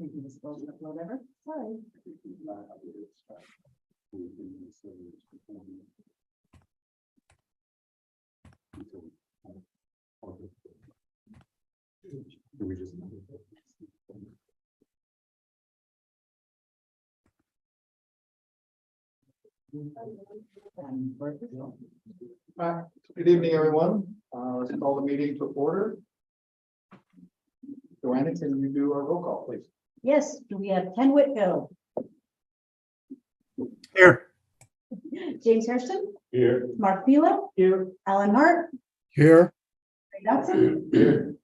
Maybe this goes up, whatever. Sorry. Good evening, everyone. Let's call the meeting to order. Joanna, can you do a roll call, please? Yes, do we have Ken Whitfield? Here. James Hairston? Here. Mark Pilo? Here. Alan Hart? Here. Ray Dotson?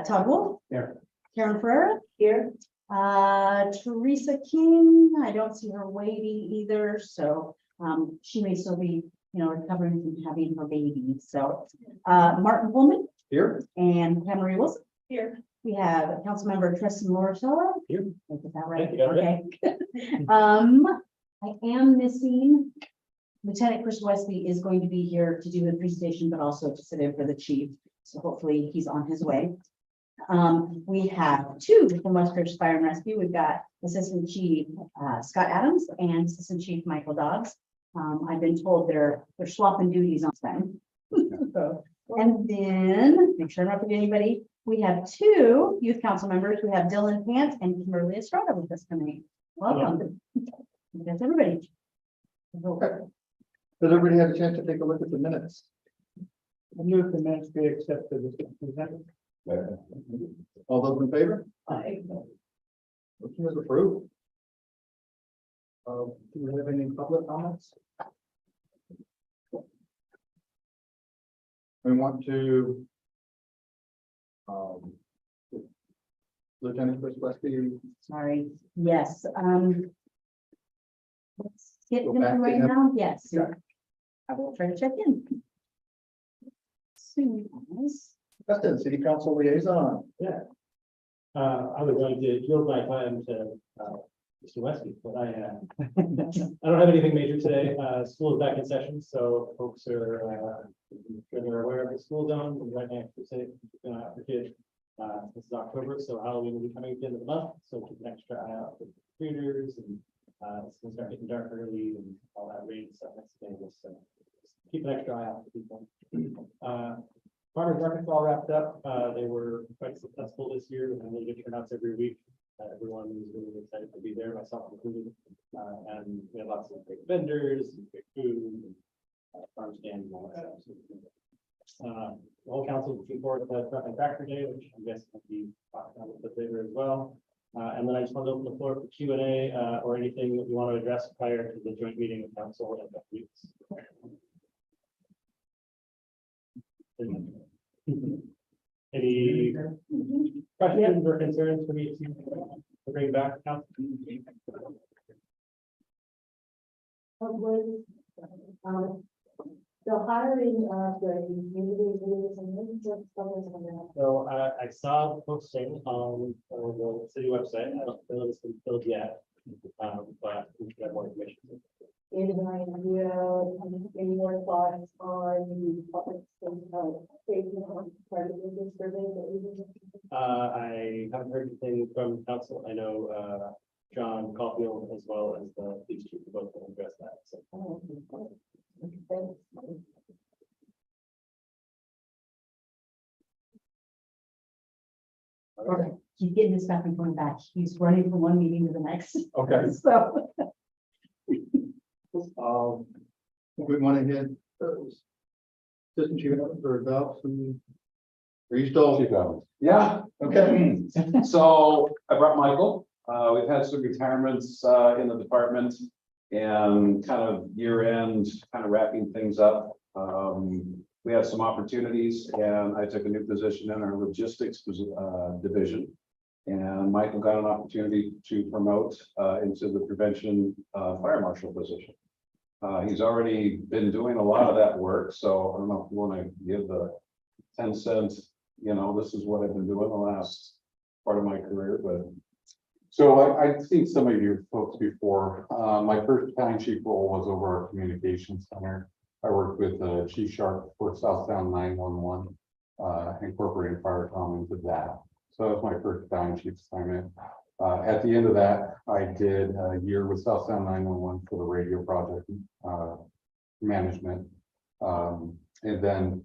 Todd Wolf? Here. Karen Ferreira? Here. Teresa King, I don't see her waiting either, so she may still be, recovering from having her baby. So Martin Pullman Here. and Marie Wilson here. We have Councilmember Tristan Loratello. Here. Did I get that right? Yeah, you got Okay. I am missing Lieutenant Chris Westby is going to be here to do the presentation, but also to sit in for the chief. So hopefully he's on his way. We have two from Westridge Fire and Rescue. We've got Assistant Chief Scott Adams and Assistant Chief Michael Dobbs. I've been told they're swapping duties on time. And then make sure I'm not forgetting anybody. We have two youth council members. We have Dylan Pant and Kimberly Estrada with us tonight. Welcome. That's everybody. Okay. Does everybody have a chance to take a look at the minutes? I move the minutes be accepted as presented. All those in favor? Aye. Motion is approved. Do we have any public comments? We want to Lieutenant Chris Westby. Sorry. Yes. Let's get Go him back to right him. now. Yes. Yeah. I will try to check in. Soon as. Justin, City Council Liaison. Yeah. I was going to yield my time to Mr. Westby, but I don't have anything major today. School is back in session, so folks are they're aware of the school zone. And right now, for kids, this is October, so Halloween will be coming at the end of the month. So keep an extra eye out for trick-or-treaters, and it's going to start getting dark early and all that rain stuff next day. So just keep an extra eye out for people. Farmers markets all wrapped up. They were quite successful this year. We had really good turnouts every week. Everyone was really excited to be there, myself included. And we had lots of great vendors, and great food, and farm stands and all that stuff. The whole council is looking forward to the truck and tractor day, which I guess will be talked about a little bit later as well. And then I just want to open the floor for Q&A or anything that you want to address prior to the joint meeting with council in a couple weeks. Any questions or concerns for me to bring back? Council? The hiring of the community leaders and So I saw the posting on the city website. I don't know if it's been filled yet, but we should have more information. any more thoughts on the public safety part of the survey that we did? I haven't heard anything from council. I know John Caulfield as well as the police chief both will address that. So Okay. He's getting his stuff and going back. He's running from one meeting to the next. Okay. So. We want to hit. Assistant Chief or Dobbs. Are you still? Yeah, Okay. so I brought Michael. We've had some retirements in the department and kind of year end, kind of wrapping things up. We had some opportunities and I took a new position in our logistics division. And Michael got an opportunity to promote into the prevention fire marshal position. He's already been doing a lot of that work, so I don't know if you want to give the 10 cents, this is what I've been doing the last part of my career, but. So I've seen some of your folks before. My first battalion chief role was over our communications center. I worked with Chief Sharp for Southtown 911, incorporating Firecom into that. So that was my first battalion chief assignment. At the end of that, I did a year with South Sound 911 for the radio project management. And then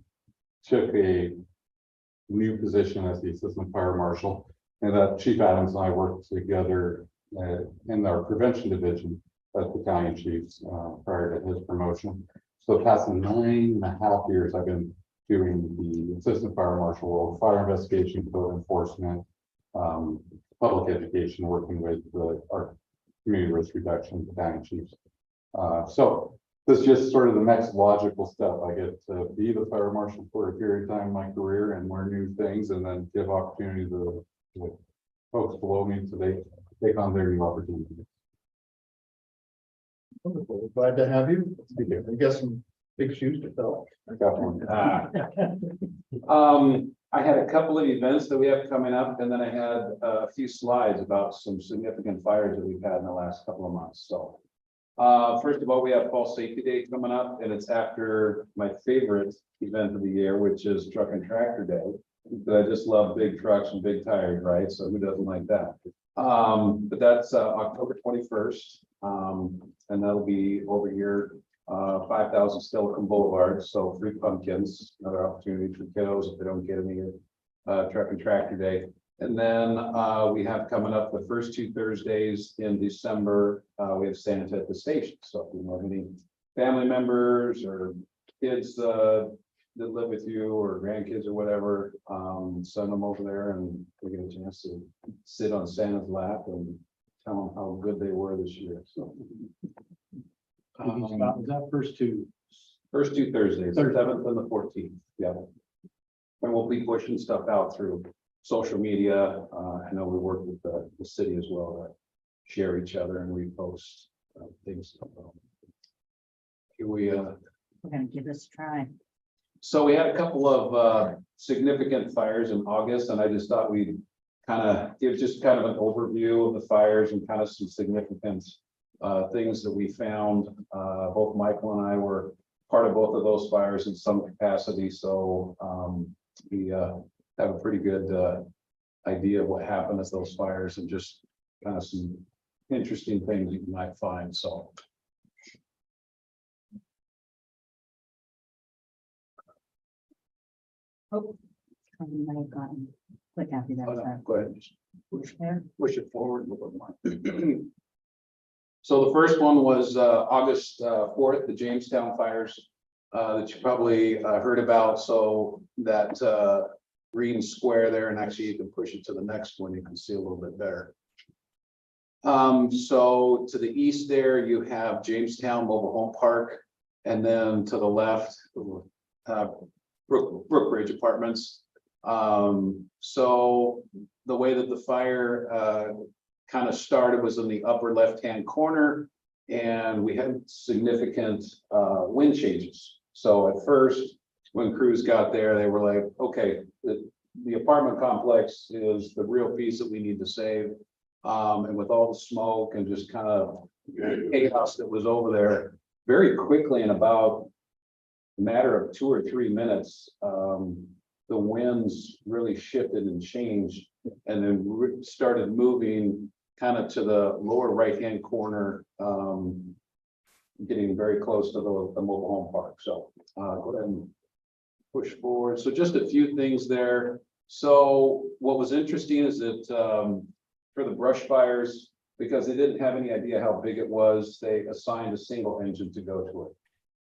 took a new position as the assistant fire marshal. And Chief Adams and I worked together in our prevention division as battalion chiefs prior to his promotion. So the past 9.5 years, I've been doing the assistant fire marshal role, fire investigation, code enforcement, public education, working with our community risk reduction battalion chiefs. So this is just sort of the next logical step. I get to be the fire marshal for a period of time in my career and learn new things, and then give opportunity to folks below me so they take on their new opportunities. Wonderful. Glad to have you. I guess some big shoes to fill. Definitely. I had a couple of events that we have coming up, and then I had a few slides about some significant fires that we've had in the last couple of months, so. First of all, we have Fall Safety Day coming up, and it's after my favorite event of the year, which is Truck and Tractor Day. But I just love big trucks and big tires, right? So who doesn't like that? But that's October 21st. And that'll be over here, 5,000 Silicon Boulevard. So free pumpkins, another opportunity for kiddos if they don't get any Truck and Tractor Day. And then we have coming up the first 2 Thursdays in December, we have Santa at the station. So if you have any family members or kids that live with you or grandkids or whatever, send them over there and we get a chance to sit on Santa's lap and tell them how good they were this year. So Is that first two? first 2 Thursdays, the 7th and the 14th. Yeah. And we'll be pushing stuff out through social media. I know we work with the city as well to share each other and repost things. Here We're gonna give this a try. So we had a couple of significant fires in August, and I just thought we'd kind of give just kind of an overview of the fires and kind of some significant things that we found. Both Michael and I were part of both of those fires in some capacity, so we have a pretty good idea of what happened at those fires and just kind of some interesting things you might find. So. Oh, I might have gotten, click after that. Go ahead. Push there. Push it forward a little more. So the first one was August 4th, the Jamestown fires that you probably heard about. So that green square there, and actually you can push it to the next one, you can see a little bit better. So to the east there, you have Jamestown Mobile Home Park, and then to the left, Brookridge Apartments. So the way that the fire kind of started was in the upper left-hand corner, and we had significant wind changes. So at first, when crews got there, they were like, okay, the apartment complex is the real piece that we need to save. And with all the smoke and just kind of chaos that was over there, very quickly in about a matter of 2 or 3 minutes, the winds really shifted and changed, and then started moving kind of to the lower right-hand corner, getting very close to the mobile home park. So go ahead and push forward. So just a few things there. So what was interesting is that for the brush fires, because they didn't have any idea how big it was, they assigned a single engine to go to it.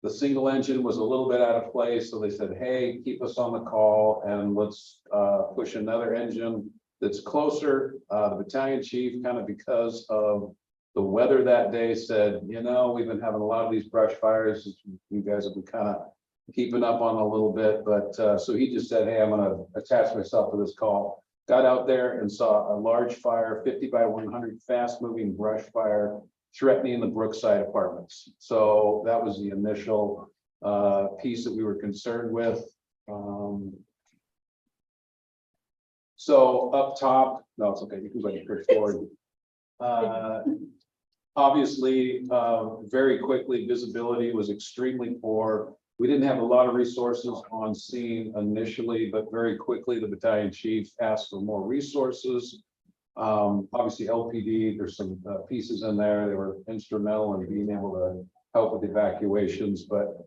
The single engine was a little bit out of place, so they said, hey, keep us on the call and let's push another engine that's closer. The battalion chief, kind of because of the weather that day, said, you know, we've been having a lot of these brush fires. You guys have been kind of keeping up on a little bit, but so he just said, hey, I'm going to attach myself to this call. Got out there and saw a large fire, 50 by 100, fast moving brush fire threatening the Brookside Apartments. So that was the initial piece that we were concerned with. So up top, no, it's okay. You can go ahead and push forward. Obviously, very quickly, visibility was extremely poor. We didn't have a lot of resources on scene initially, but very quickly, the battalion chief asked for more resources. Obviously LPD, there's some pieces in there. They were instrumental in being able to help with evacuations, but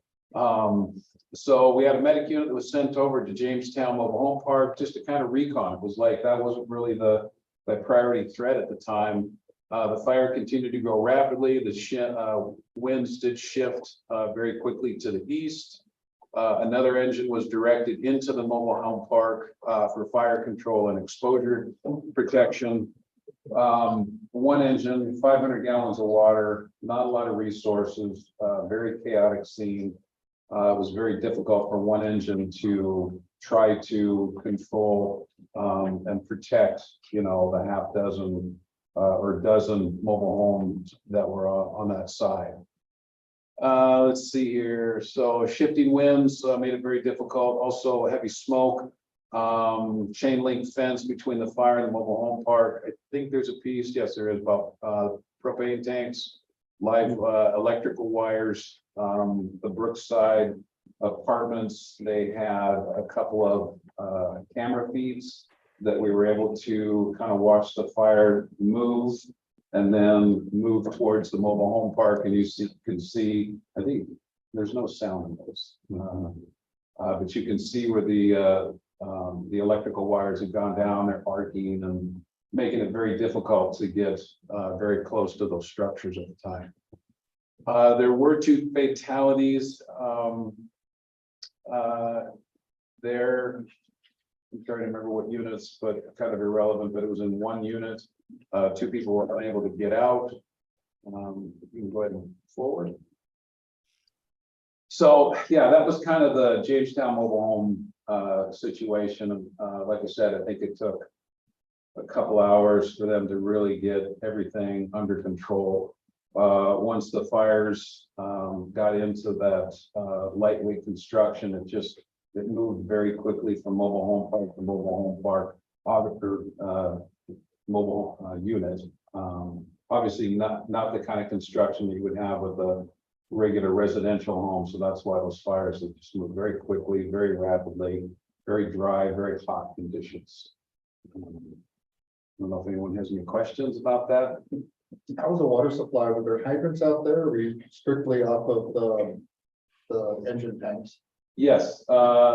so we had a medic unit that was sent over to Jamestown Mobile Home Park just to kind of recon. It was like that wasn't really the priority threat at the time. The fire continued to grow rapidly. The winds did shift very quickly to the east. Another engine was directed into the mobile home park for fire control and exposure protection. One engine, 500 gallons of water, not a lot of resources, very chaotic scene. It was very difficult for one engine to try to control and protect, the half dozen or dozen mobile homes that were on that side. Let's see here. So shifting winds made it very difficult. Also heavy smoke, chain link fence between the fire and the mobile home park. I think there's a piece. Yes, there is about propane tanks, live electrical wires. The Brookside apartments, they had a couple of camera feeds that we were able to kind of watch the fire move and then move towards the mobile home park, and you can see, I think there's no sound in those. But you can see where the electrical wires have gone down, they're arcing and making it very difficult to get very close to those structures at the time. There were 2 fatalities. I'm trying to remember what units, but kind of irrelevant, but it was in one unit. 2 people were unable to get out. You can go ahead and forward. So yeah, that was kind of the Jamestown mobile home situation. Like I said, I think it took a couple hours for them to really get everything under control. Once the fires got into that lightweight construction, it moved very quickly from mobile home park to mobile home park, mobile unit. Obviously not the kind of construction you would have with a regular residential home. So that's why those fires have just moved very quickly, very rapidly, very dry, very hot conditions. I don't know if anyone has any questions about that. How was the water supply? Were there hydrants out there? Or were you strictly off of the engine tanks? Yes,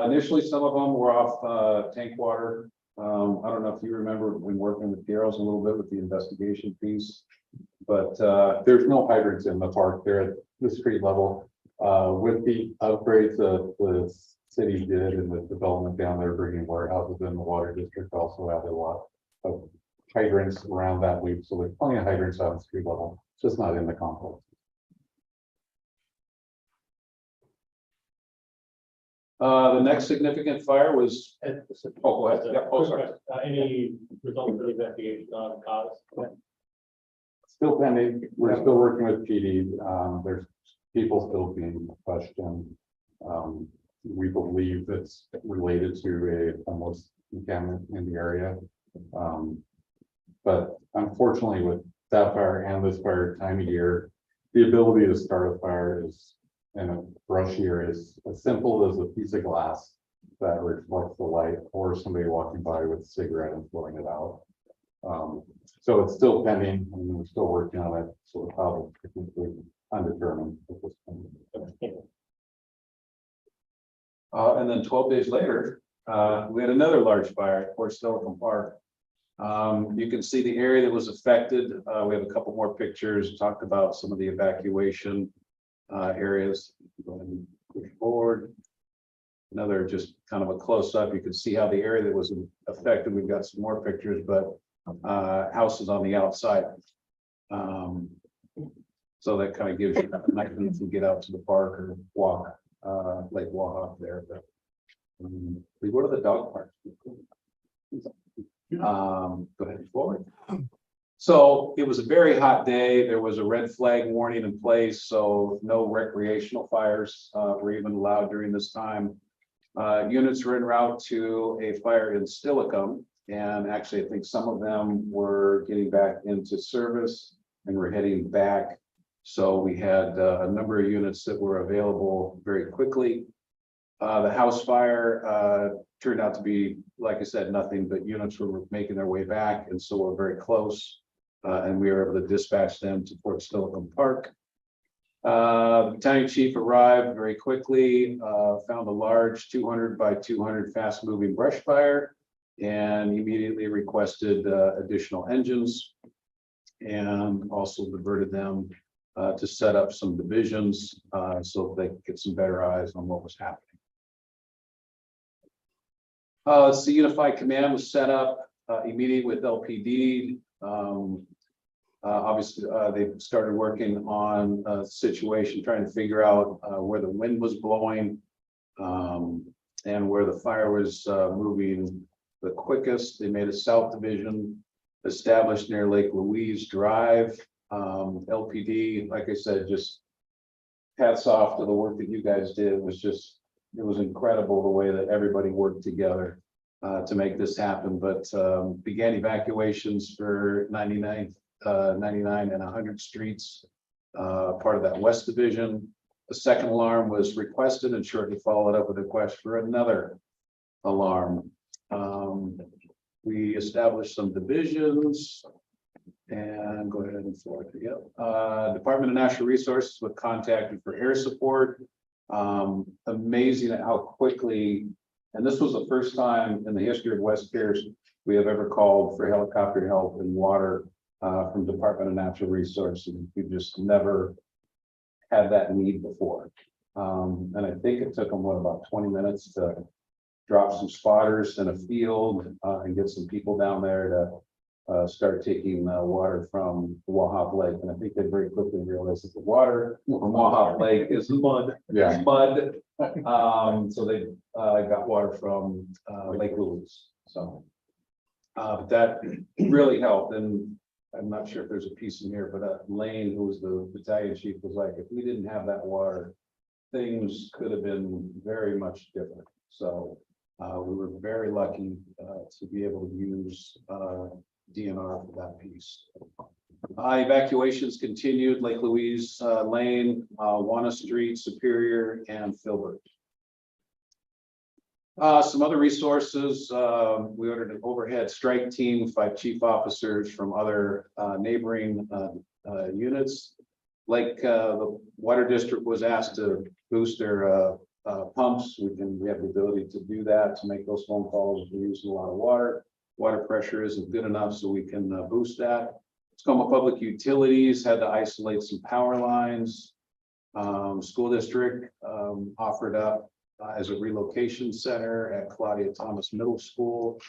initially some of them were off tank water. I don't know if you remember when working with Garrels a little bit with the investigation piece, but There's no hydrants in the park. They're at the street level. With the upgrades that the city did and the development down there, bringing warehouses in, the water district also added a lot of hydrants around that loop. So there's plenty of hydrants on the street level, just not in the complex. the next significant fire was, oh, go ahead. Yeah, oh, sorry. Any results of the investigation on cause? Still pending. We're still working with PD. There's people still being questioned. We believe it's related to a homeless encampment in the area. But unfortunately, with that fire and this fire time of year, the ability to start a fire is in a brush year is as simple as a piece of glass that reflects the light or somebody walking by with a cigarette and blowing it out. So it's still pending and we're still working on it. So the problem is completely undetermined at this point. And then 12 days later, we had another large fire at Port Silicon Park. You can see the area that was affected. We have a couple more pictures, talked about some of the evacuation areas. Go ahead and push forward. Another just kind of a close up. You can see how the area that was affected. We've got some more pictures, but houses on the outside. So that kind of gives you an idea if you get out to the park or walk Lake Waha there. But we go to the dog park. Go ahead and forward. So it was a very hot day. There was a red flag warning in place, so no recreational fires were even allowed during this time. Units were en route to a fire in Stillicum, and actually I think some of them were getting back into service and were heading back. So we had a number of units that were available very quickly. The house fire turned out to be, like I said, nothing, but units were making their way back, and so we're very close. And we were able to dispatch them to Port Steilacoom Park. The battalion chief arrived very quickly, found a large 200 by 200 fast moving brush fire, and immediately requested additional engines, and also diverted them to set up some divisions so they could get some better eyes on what was happening. So Unified Command was set up immediately with LPD. Obviously, they started working on a situation, trying to figure out where the wind was blowing and where the fire was moving the quickest. They made a south division established near Lake Louise Drive. LPD, like I said, just hats off to the work that you guys did. It was incredible the way that everybody worked together to make this happen, but began evacuations for 99 and 100 streets, part of that West Division. A second alarm was requested and shortly followed up with a request for another alarm. We established some divisions and go ahead and forward. Yep. Department of Natural Resources was contacted for air support. Amazing at how quickly, and this was the first time in the history of West Pierce we have ever called for helicopter help and water from Department of Natural Resources. We just never had that need before. And I think it took them, what, about 20 minutes to drop some spotters in a field and get some people down there to start taking water from the Wahop Lake. And I think they very quickly realized that the water from Wahop Lake is mud. Yeah. Mud. So they got water from Lake Louise. So but that really helped. And I'm not sure if there's a piece in here, but Lane, who was the battalion chief, was like, if we didn't have that water, things could have been very much different. So we were very lucky to be able to use DNR for that piece. Evacuations continued, Lake Louise Lane, Wanna Street, Superior, and Filbert. Some other resources, we ordered an overhead strike team, 5 chief officers from other neighboring units. Like the water district was asked to boost their pumps. We have the ability to do that, to make those phone calls. We're using a lot of water. Water pressure isn't good enough, so we can boost that. Tacoma Public Utilities had to isolate some power lines. School district offered up as a relocation center at Claudia Thomas Middle School.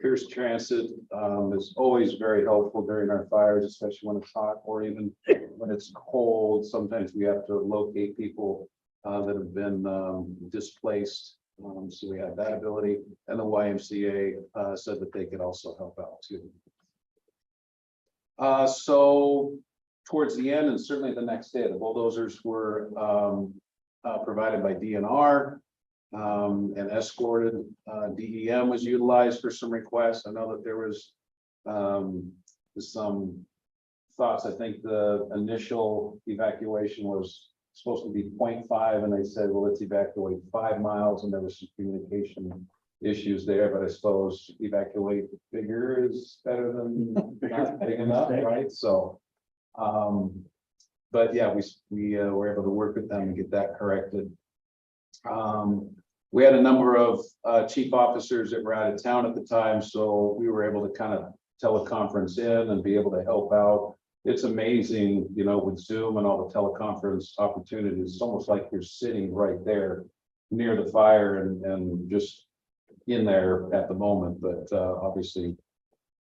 Pierce Transit is always very helpful during our fires, especially when it's hot or even when it's cold. Sometimes we have to locate people that have been displaced. So we have that ability, and the YMCA said that they could also help out too. So towards the end, and certainly the next day, the bulldozers were provided by DNR and escorted. DEM was utilized for some requests. I know that there was some thoughts. I think the initial evacuation was supposed to be 0.5, and they said, well, let's evacuate 5 miles, and there was some communication issues there, but I suppose evacuate bigger is better than not big enough, right? So but yeah, we were able to work with them and get that corrected. We had a number of chief officers that were out of town at the time, so we were able to kind of teleconference in and be able to help out. It's amazing, you know, with Zoom and all the teleconference opportunities, it's almost like you're sitting right there near the fire and just in there at the moment, but obviously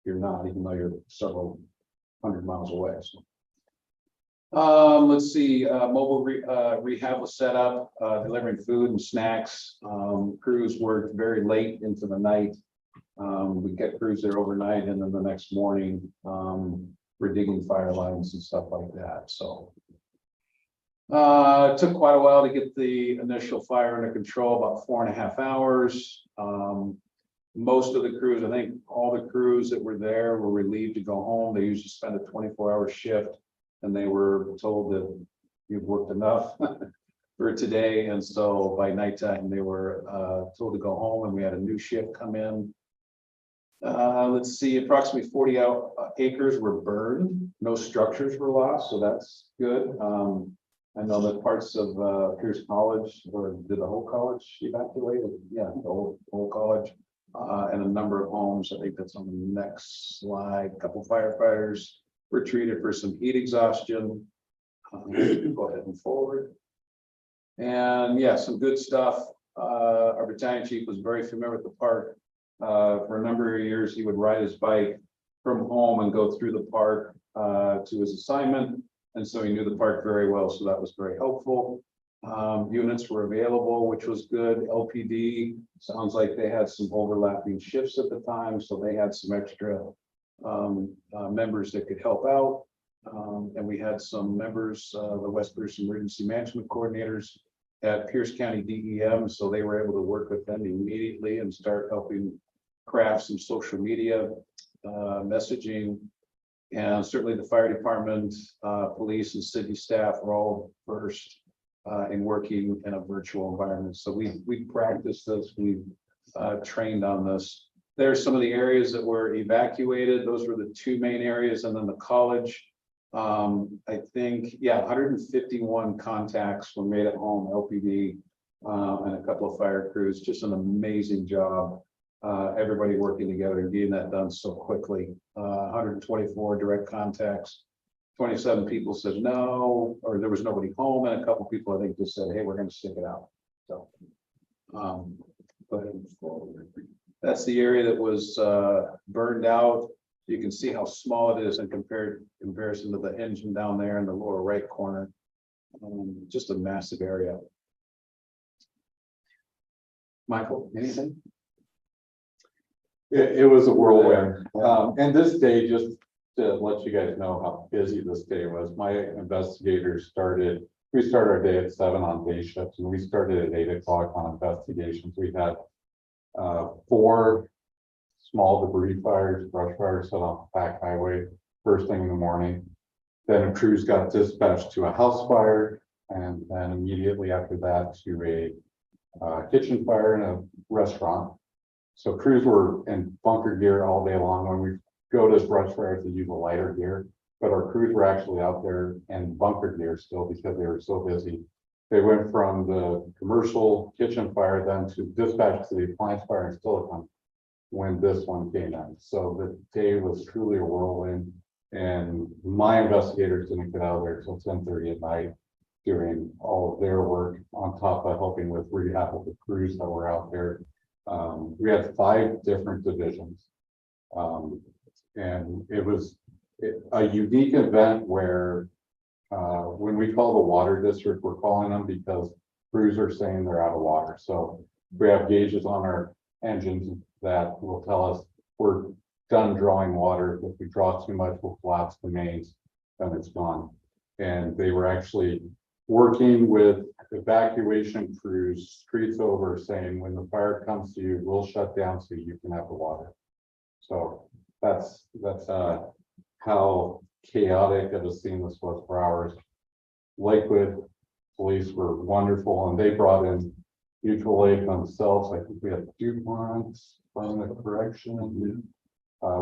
you're not, even though you're several hundred miles away. So. Let's see, mobile rehab was set up, delivering food and snacks. Crews worked very late into the night. We kept crews there overnight, and then the next morning, we're digging fire lines and stuff like that. So it took quite a while to get the initial fire under control, about 4.5 hours. Most of the crews, I think all the crews that were there were relieved to go home. They usually spend a 24-hour shift, and they were told that you've worked enough for today, and so by nighttime, they were told to go home, and we had a new shift come in. Let's see, approximately 40 acres were burned, no structures were lost, so that's good. I know that parts of Pierce College, or did the whole college evacuate? Yeah, the whole college. And a number of homes, I think that's on the next slide, a couple firefighters were treated for some heat exhaustion. Go ahead and forward. And yeah, some good stuff. Our battalion chief was very familiar with the park. For a number of years, he would ride his bike from home and go through the park to his assignment. And so he knew the park very well, so that was very helpful. Units were available, which was good. LPD, sounds like they had some overlapping shifts at the time, so they had some extra members that could help out. And we had some members, the West Pierce Emergency Management Coordinators at Pierce County DEM, so they were able to work with them immediately and start helping craft some social media messaging. And certainly the fire department, police and city staff were all versed in working in a virtual environment. So we practiced this, we trained on this. There's some of the areas that were evacuated. Those were the two main areas, and then the college. I think, yeah, 151 contacts were made at home, LPD, and a couple of fire crews. Just an amazing job. Everybody working together and getting that done so quickly. 124 direct contacts. 27 people said no, or there was nobody home, and a couple people I think just said, hey, we're going to stick it out. So but that's the area that was burned out. You can see how small it is in comparison to the engine down there in the lower right corner. Just a massive area. Michael, anything? It was a whirlwind. And this day, just to let you guys know how busy this day was, my investigators we started our day at 7 on day shifts, and we started at 8 o'clock on investigations. We had 4 small debris fires, brush fires set off the back highway first thing in the morning. Then crews got dispatched to a house fire, and then immediately after that to a kitchen fire in a restaurant. So crews were in bunker gear all day long. When we go to brush fires, they use a lighter gear, but our crews were actually out there in bunker gear still because they were so busy. They went from the commercial kitchen fire then to dispatch to the appliance fire in Silicon when this one came in. So the day was truly a whirlwind, and my investigators didn't get out of there until 10:30 at night doing all of their work on top of helping with rehab of the crews that were out there. We had 5 different divisions. And it was a unique event where when we call the water district, we're calling them because crews are saying they're out of water. So we have gauges on our engines that will tell us we're done drawing water. If we draw too much, we'll collapse the mains, then it's gone. And they were actually working with evacuation crews streets over, saying when the fire comes to you, we'll shut down so you can have the water. So that's how chaotic of a scene this was for hours. Lakewood police were wonderful, and they brought in Mutual Aid themselves. I think we had DuPont from the correction.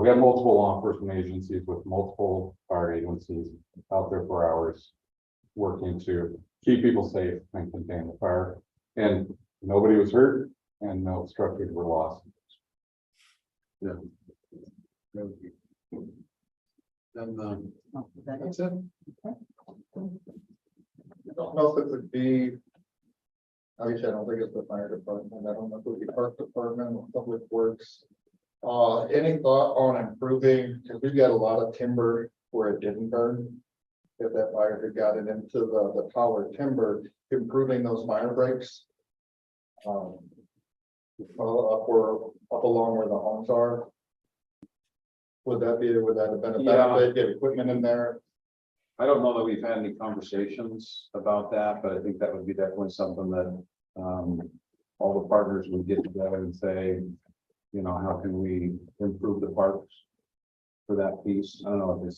We had multiple law enforcement agencies with multiple fire agencies out there for hours, working to keep people safe and contain the fire. And nobody was hurt, and no structures were lost. Yeah. Then that's it. I don't know if it would be. Obviously, I don't think it's the fire department. I don't know if it would be park department or public works. Any thought on improving, because we've got a lot of timber where it didn't burn. If that fire had gotten into the power timber, improving those fire breaks. Well, up along where the homes are. Would that have been a benefit, get equipment in there? I don't know that we've had any conversations about that, but I think that would be definitely something that all the partners would get together and say, you know, how can we improve the parks for that piece? I don't know if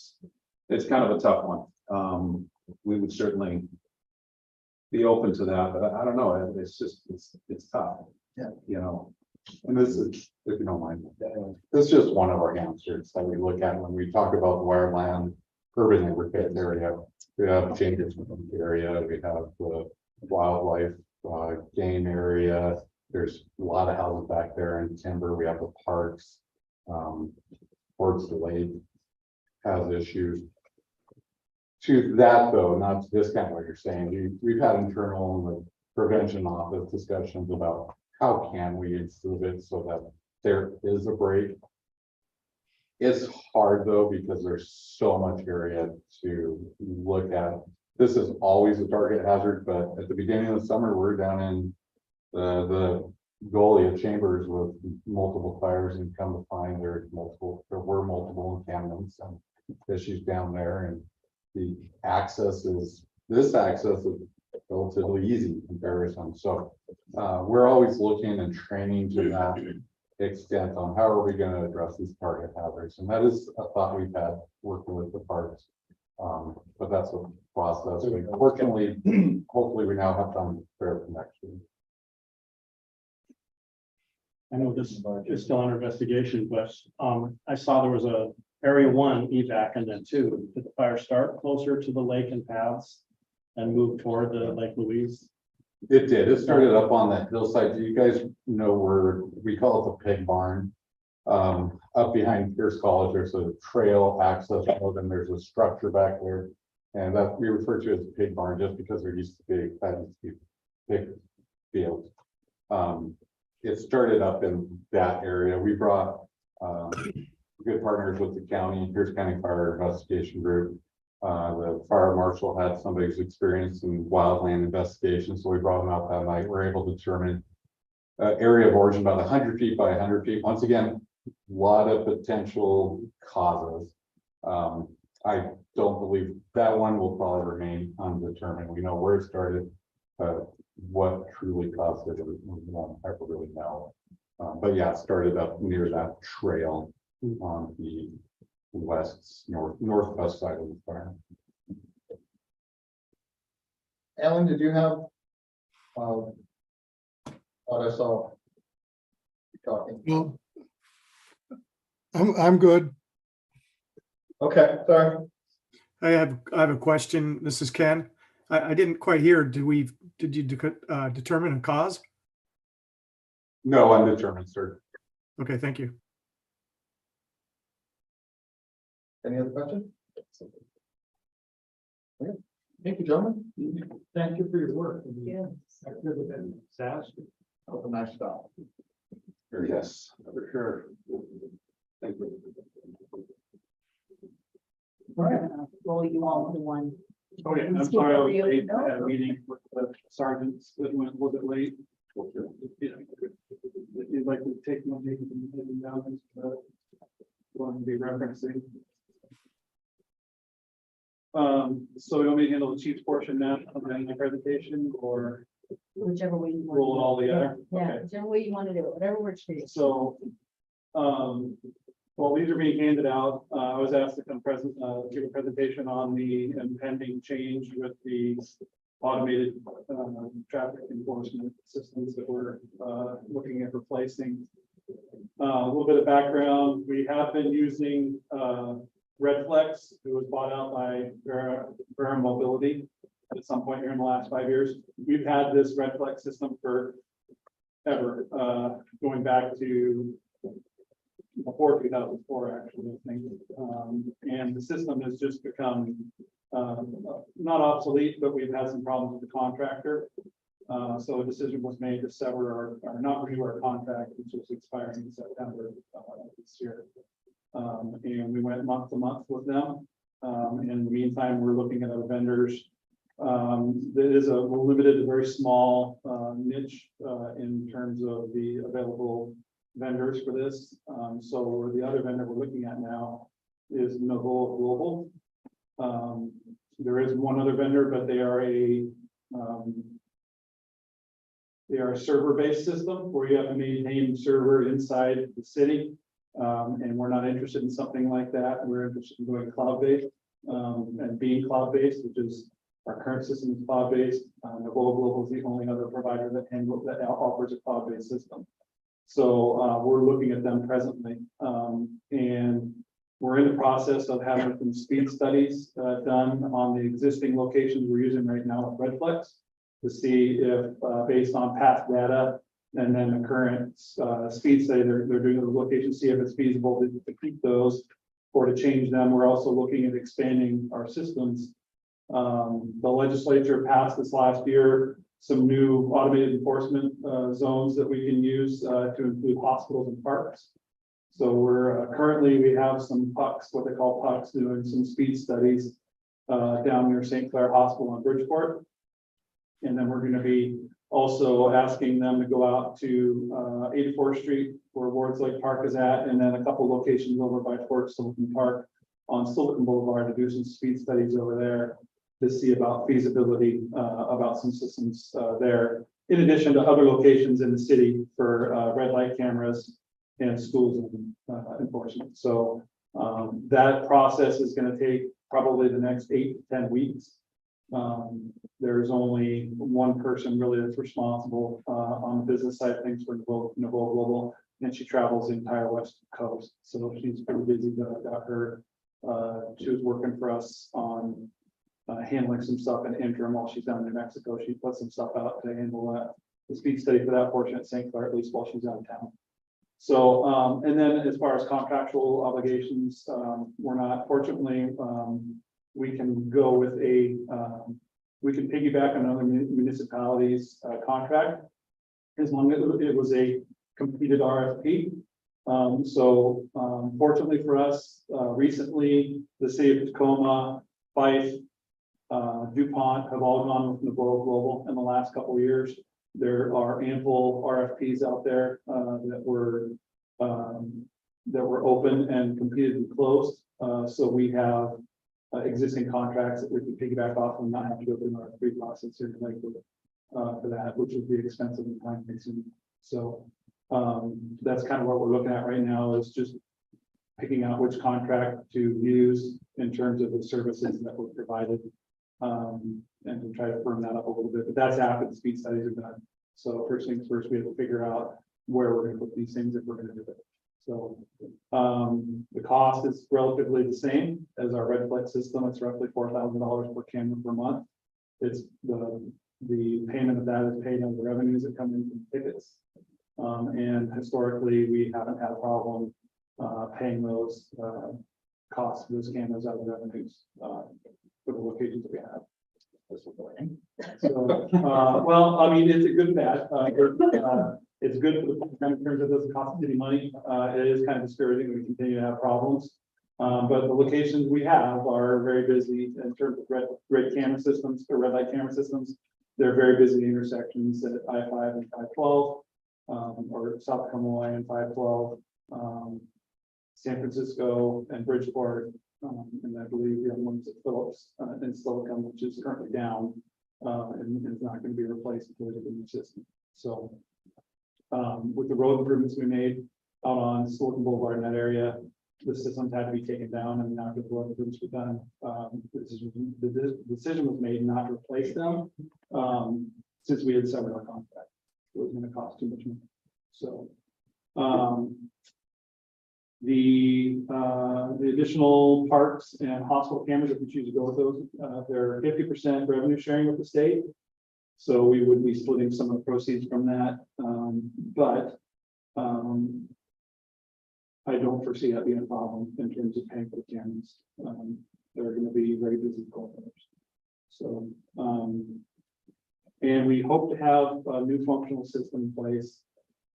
it's kind of a tough one. We would certainly be open to that, but I don't know, it's just, it's tough. Yeah. You know, And this is, if you don't mind, this is just one of our hamsters that we look at when we talk about wireland, urban neighborhood area. We have changes within the area, we have the wildlife, game area. There's a lot of houses back there in timber, we have the parks. Ports Lake has issues. To that though, not to discount what you're saying, we've had internal and the prevention office discussions about how can we improve it so that there is a break. It's hard though, because there's so much area to look at. This is always a target hazard, but at the beginning of the summer, we're down in the goalie of Chambers with multiple fires, and come to find there were multiple encampments and issues down there, and the access is relatively easy in comparison. So we're always looking and training to that extent on how are we going to address these target hazards. And that is a thought we've had working with the parks. But that's a process. Fortunately, hopefully we now have time to prepare for next year. I know this is still under investigation, but I saw there was a area 1 evac and then 2. Did the fire start closer to the lake and paths and move toward the Lake Louise? It did. It started up on that hillside. Do you guys know where we call it the pig barn? Up behind Pierce College, there's a trail access road and there's a structure back there. And that we refer to as a pig barn just because there used to be pig fields. It started up in that area. We brought good partners with the county, Pierce County Fire Investigation Group. The fire marshal had somebody who's experienced in wildland investigation, so we brought them out that night. We're able to determine area of origin about 100 feet by 100 feet. Once again, a lot of potential causes. I don't believe that one will probably remain undetermined. We know where it started, what truly caused it, we won't ever really know. But yeah, it started up near that trail on the northwest side of the farm. Alan, did you have? What I saw. You talking. Well, I'm good. Okay, sorry. I have a question. This is Ken. I didn't quite hear. Did you determine a cause? No, undetermined, sir. Okay, thank you. Any other questions? Okay. Thank you, gentlemen. Thank you for your work. Yeah. That could have been disaster. That was a nice stop. yes, for sure. Thank you. Roll you all into one. Okay, I'm sorry, I was late. I had a meeting with the sergeants that went a little bit late. If you'd like to take my name and down, going to be referencing. So you want me to handle the chief's portion now of the presentation, or Whichever way you want. roll it all together? Yeah, Okay. whichever way you want to do it, whatever works for you. So, while these are being handed out, I was asked to come give a presentation on the impending change with the automated, traffic enforcement systems that we're, looking at replacing. A little bit of background, we have been using, Redflex, who was bought out by Vera Mobility at some point here in the last 5 years. We've had this Redflex system for ever, going back to before 2004, actually, I think. And the system has just become not obsolete, but we've had some problems with the contractor. So a decision was made to sever or not renew our contract, which was expiring in September this year. And we went month to month with them. In the meantime, we're looking at other vendors. There is we're limited to very small niche in terms of the available vendors for this. So the other vendor we're looking at now is Novo Global. There is one other vendor, but they are a server-based system where you have to maintain server inside the city. And we're not interested in something like that. We're interested in going cloud-based and being cloud-based, which is Our current system is cloud-based. Novova Global is the only other provider that offers a cloud-based system. So we're looking at them presently. And we're in the process of having some speed studies done on the existing locations we're using right now at Redflex to see if, based on past data and then the current speed study they're doing at the location, see if it's feasible to keep those or to change them. We're also looking at expanding our systems. The legislature passed this last year some new automated enforcement zones that we can use to include hospitals and parks. So we're currently, we have some pucks, what they call pucks, doing some speed studies down near St. Clair Hospital in Bridgeport. And then we're going to be also asking them to go out to 84th Street where Wards Lake Park is at, and then a couple locations over by Fort Silicon Park on Silicon Boulevard to do some speed studies over there to see about feasibility about some systems there, in addition to other locations in the city for red light cameras and schools enforcement. So that process is going to take probably the next 8 to 10 weeks. There's only one person really that's responsible on the business side of things for Novova Global, and she travels the entire West Coast. So she's pretty busy. Got her. She was working for us on handling some stuff in interim while she's down in New Mexico. She put some stuff out to handle the speed study for that portion at St. Clair, at least while she's out of town. So, and then as far as contractual obligations, we're not, fortunately, we can go with we can piggyback on other municipalities' contract as long as it was a completed RFP. Fortunately for us, recently, the city of Tacoma, Fife, DuPont have all gone with Novova Global in the last couple of years. There are ample RFPs out there that were open and completed and closed. So we have existing contracts that we can piggyback off and not have to go through an RFP process here to make for that, which would be expensive and time consuming. So that's kind of what we're looking at right now, is just picking out which contract to use in terms of the services that were provided. And to try to firm that up a little bit, but that's after the speed studies are done. So first things first, we have to figure out where we're going to put these things if we're going to do it. So the cost is relatively the same as our Redflex system. It's roughly $4,000 per camera per month. It's the payment of that is paid on the revenues that come in from tickets. And historically, we haven't had a problem paying those costs of those cameras out of the revenues for the locations that we have. So, well, I mean, it's a good and bad. It's good for the program in terms of it doesn't cost any money. It is kind of discouraging. We continue to have problems. But the locations we have are very busy in terms of red camera systems or red light camera systems. They're very busy intersections at I-5 and 512, or South Tacoma and 512, San Francisco and Bridgeport. And I believe the other one's at Phillips in Silicon, which is currently down and is not going to be replaced until we get the new system. So with the road improvements we made out on Silicon Boulevard in that area, the systems had to be taken down, and now that the road improvements were done, the decision was made not to replace them since we had severed our contract. It was going to cost too much money. So the additional parks and hospital cameras, if we choose to go with those, they're 50% revenue sharing with the state. So we would be splitting some of the proceeds from that. But I don't foresee that being a problem in terms of paying for the cameras. They're going to be very busy going. So, and we hope to have a new functional system in place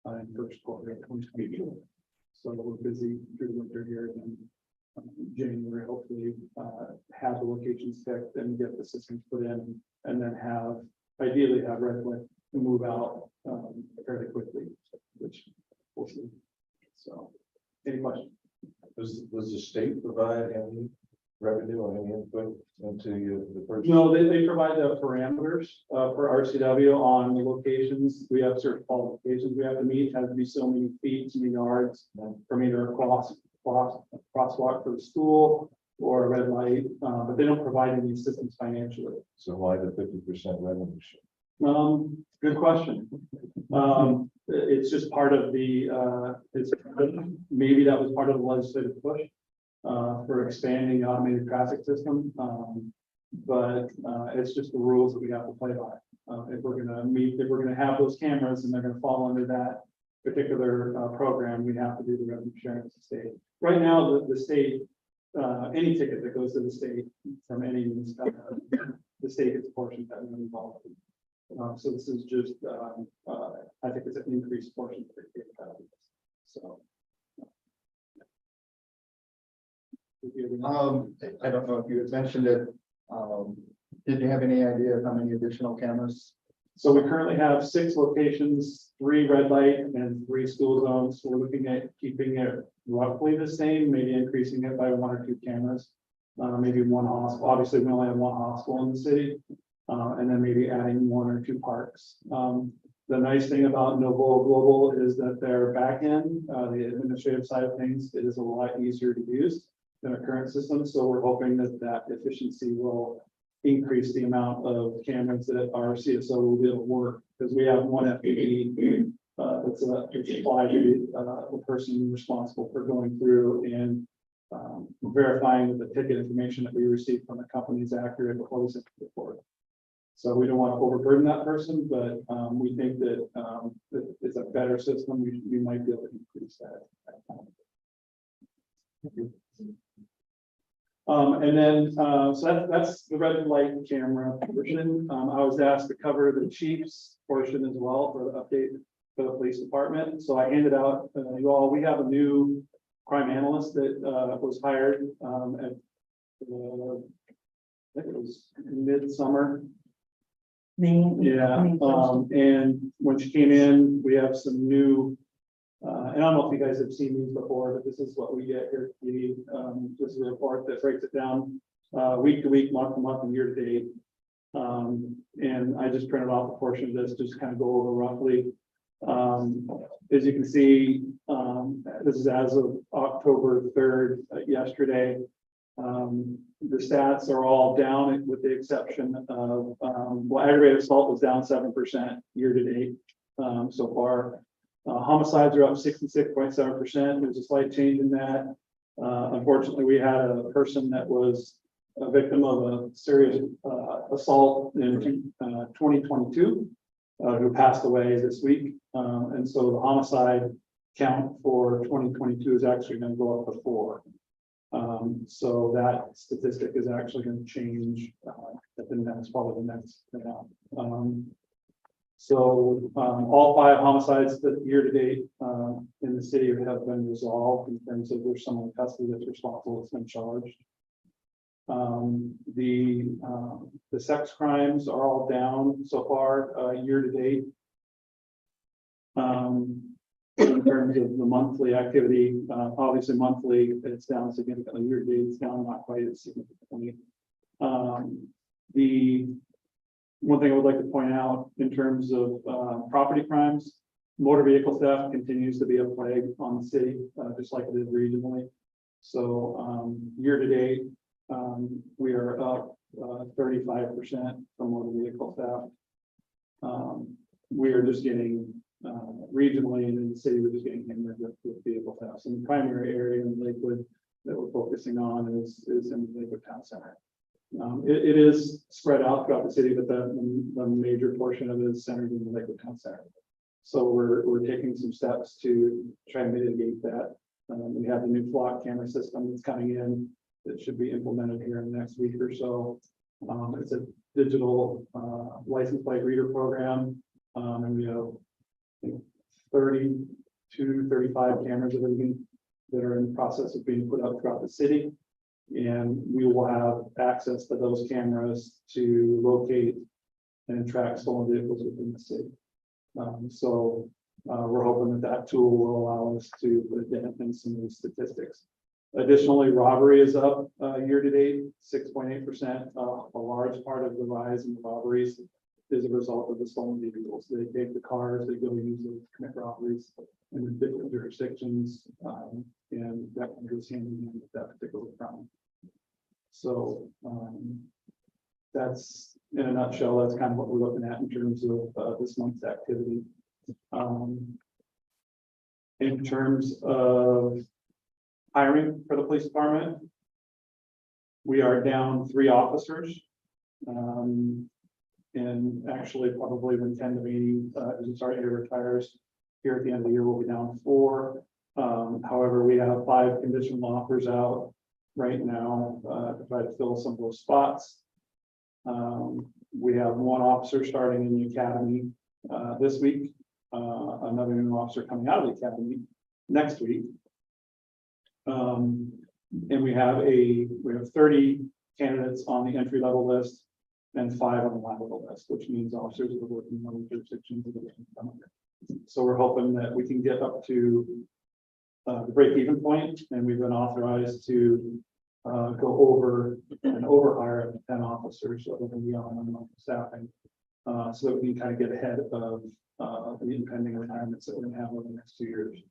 in first quarter of 2022. So we're busy through the winter here, and January, hopefully have the locations picked and get the systems put in, and then ideally have Redflex move out fairly quickly, which we'll see. So, any questions? Does the state provide any revenue or any input into the purchase? No, they provide the parameters for RCW on the locations. We have certain qualifications we have to meet. Has to be so many feet, so many yards per meter crosswalk for the school. or a red light, but they don't provide any assistance financially. So why the 50% revenue share? Good question. It's just part of the, maybe that was part of the legislative push for expanding the automated traffic system. But it's just the rules that we have to play by. If we're gonna have those cameras and they're gonna fall under that particular program, we have to do the revenue sharing with the state. Right now, the state, any ticket that goes to the state from any municipality, the state gets a portion that we're involved in. So this is just, I think it's an increased portion. So. I don't know if you had mentioned it. Did you have any idea of how many additional cameras? So we currently have 6 locations, 3 red light and 3 school zones. So we're looking at keeping it roughly the same, maybe increasing it by 1 or 2 cameras. Maybe 1 hospital. Obviously, we only have 1 hospital in the city. And then maybe adding 1 or 2 parks. The nice thing about Novo Global is that their back end, the administrative side of things, is a lot easier to use than our current system. So we're hoping that that efficiency will increase the amount of cameras that our CSO will be able to work, because we have 1 FTE. It's applied to the person responsible for going through and verifying that the ticket information that we receive from the company is accurate before we send the report. So we don't want to overburden that person, but we think that it's a better system. We might be able to increase that. And then, so that's the red light camera portion. I was asked to cover the chief's portion as well for the update for the police department. So I handed out, you all, we have a new crime analyst that was hired at, I think it was midsummer. Yeah, and when she came in, we have some new, and I don't know if you guys have seen these before, but this is what we get here. This is a report that breaks it down week to week, month to month, and year to date. And I just printed off a portion of this, just kind of go over roughly. As you can see, this is as of October 3rd, yesterday. The stats are all down with the exception of, well, aggravated assault was down 7% year to date so far. Homicides are up 66.7%. There's a slight change in that. Unfortunately, we had a person that was a victim of a serious assault in 2022 who passed away this week. And so the homicide count for 2022 is actually going to go up to 4. So that statistic is actually going to change at the next, probably the next. So all 5 homicides that year to date in the city have been resolved in terms of there's someone in custody that's responsible that's been charged. The sex crimes are all down so far year to date. In terms of the monthly activity, obviously monthly it's down significantly. Year to date it's down not quite as significantly. The one thing I would like to point out in terms of property crimes, motor vehicle theft continues to be a plague on the city, just like it is regionally. So year to date, we are up 35% from motor vehicle theft. We are just getting regionally and in the city, we're just getting hammered with vehicle thefts. And the primary area in Lakewood that we're focusing on is in the Lakewood Town Center. It is spread out throughout the city, but the major portion of it is centered in the Lakewood Town Center. So we're taking some steps to try and mitigate that. We have the new flock camera system that's coming in that should be implemented here in the next week or so. It's a digital license plate reader program, and we have 30 to 35 cameras that are in the process of being put up throughout the city. And we will have access to those cameras to locate and track stolen vehicles within the city. So we're hoping that tool will allow us to put a dent in some of the statistics. Additionally, robbery is up year to date, 6.8%. A large part of the rise in robberies is a result of the stolen vehicles. They take the cars, they go use them to commit robberies in different jurisdictions, and that goes hand in hand with that particular crime. So, that's, in a nutshell, that's kind of what we're looking at in terms of, this month's activity. In terms of hiring for the police department, we are down 3 officers. And actually probably when Ken Devaney, retires here at the end of the year, we'll be down 4. However, we have 5 conditional offers out right now, to try to fill some of those spots. We have 1 officer starting in the academy, this week, another new officer coming out of the academy next week. And we have 30 candidates on the entry level list and 5 on the lateral list, which means officers that are working in other jurisdictions. So we're hoping that we can get up to the break-even point, and we've been authorized to go over and overhire 10 officers other than beyond minimum staffing, so that we can kind of get ahead of the impending retirements that we're going to have over the next 2 years.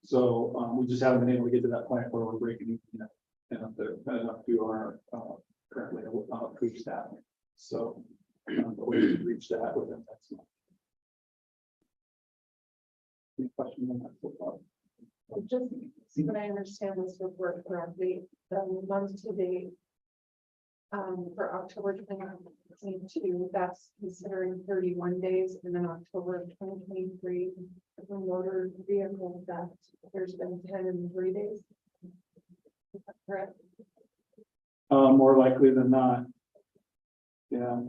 So we just haven't been able to get to that point where we're breaking even enough to our currently approved staffing. So but we can reach that within next month. Any questions on that so far? Just so that I understand this report correctly, the month to date for October 2022, that's considering 31 days, and then October of 2023, for motor vehicle theft, there's been 10 in 3 days. Is that correct? More likely than not. Yeah,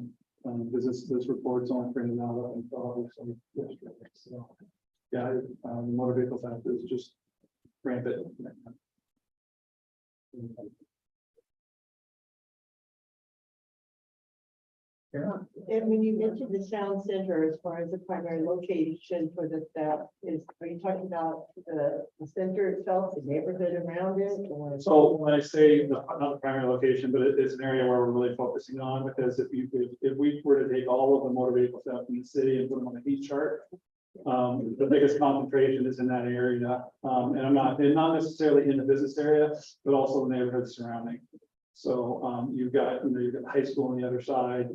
because this report's only printed out up until obviously yesterday. So, yeah, motor vehicle theft is just rampant. And when you mentioned the sound center, as far as the primary location for the theft, are you talking about the center itself, the neighborhood around it, or? So when I say not the primary location, but it's an area where we're really focusing on, because if we were to take all of the motor vehicle theft in the city and put them on a heat chart, the biggest concentration is in that area. And not necessarily in the business area, but also the neighborhoods surrounding. So you've got the high school on the other side.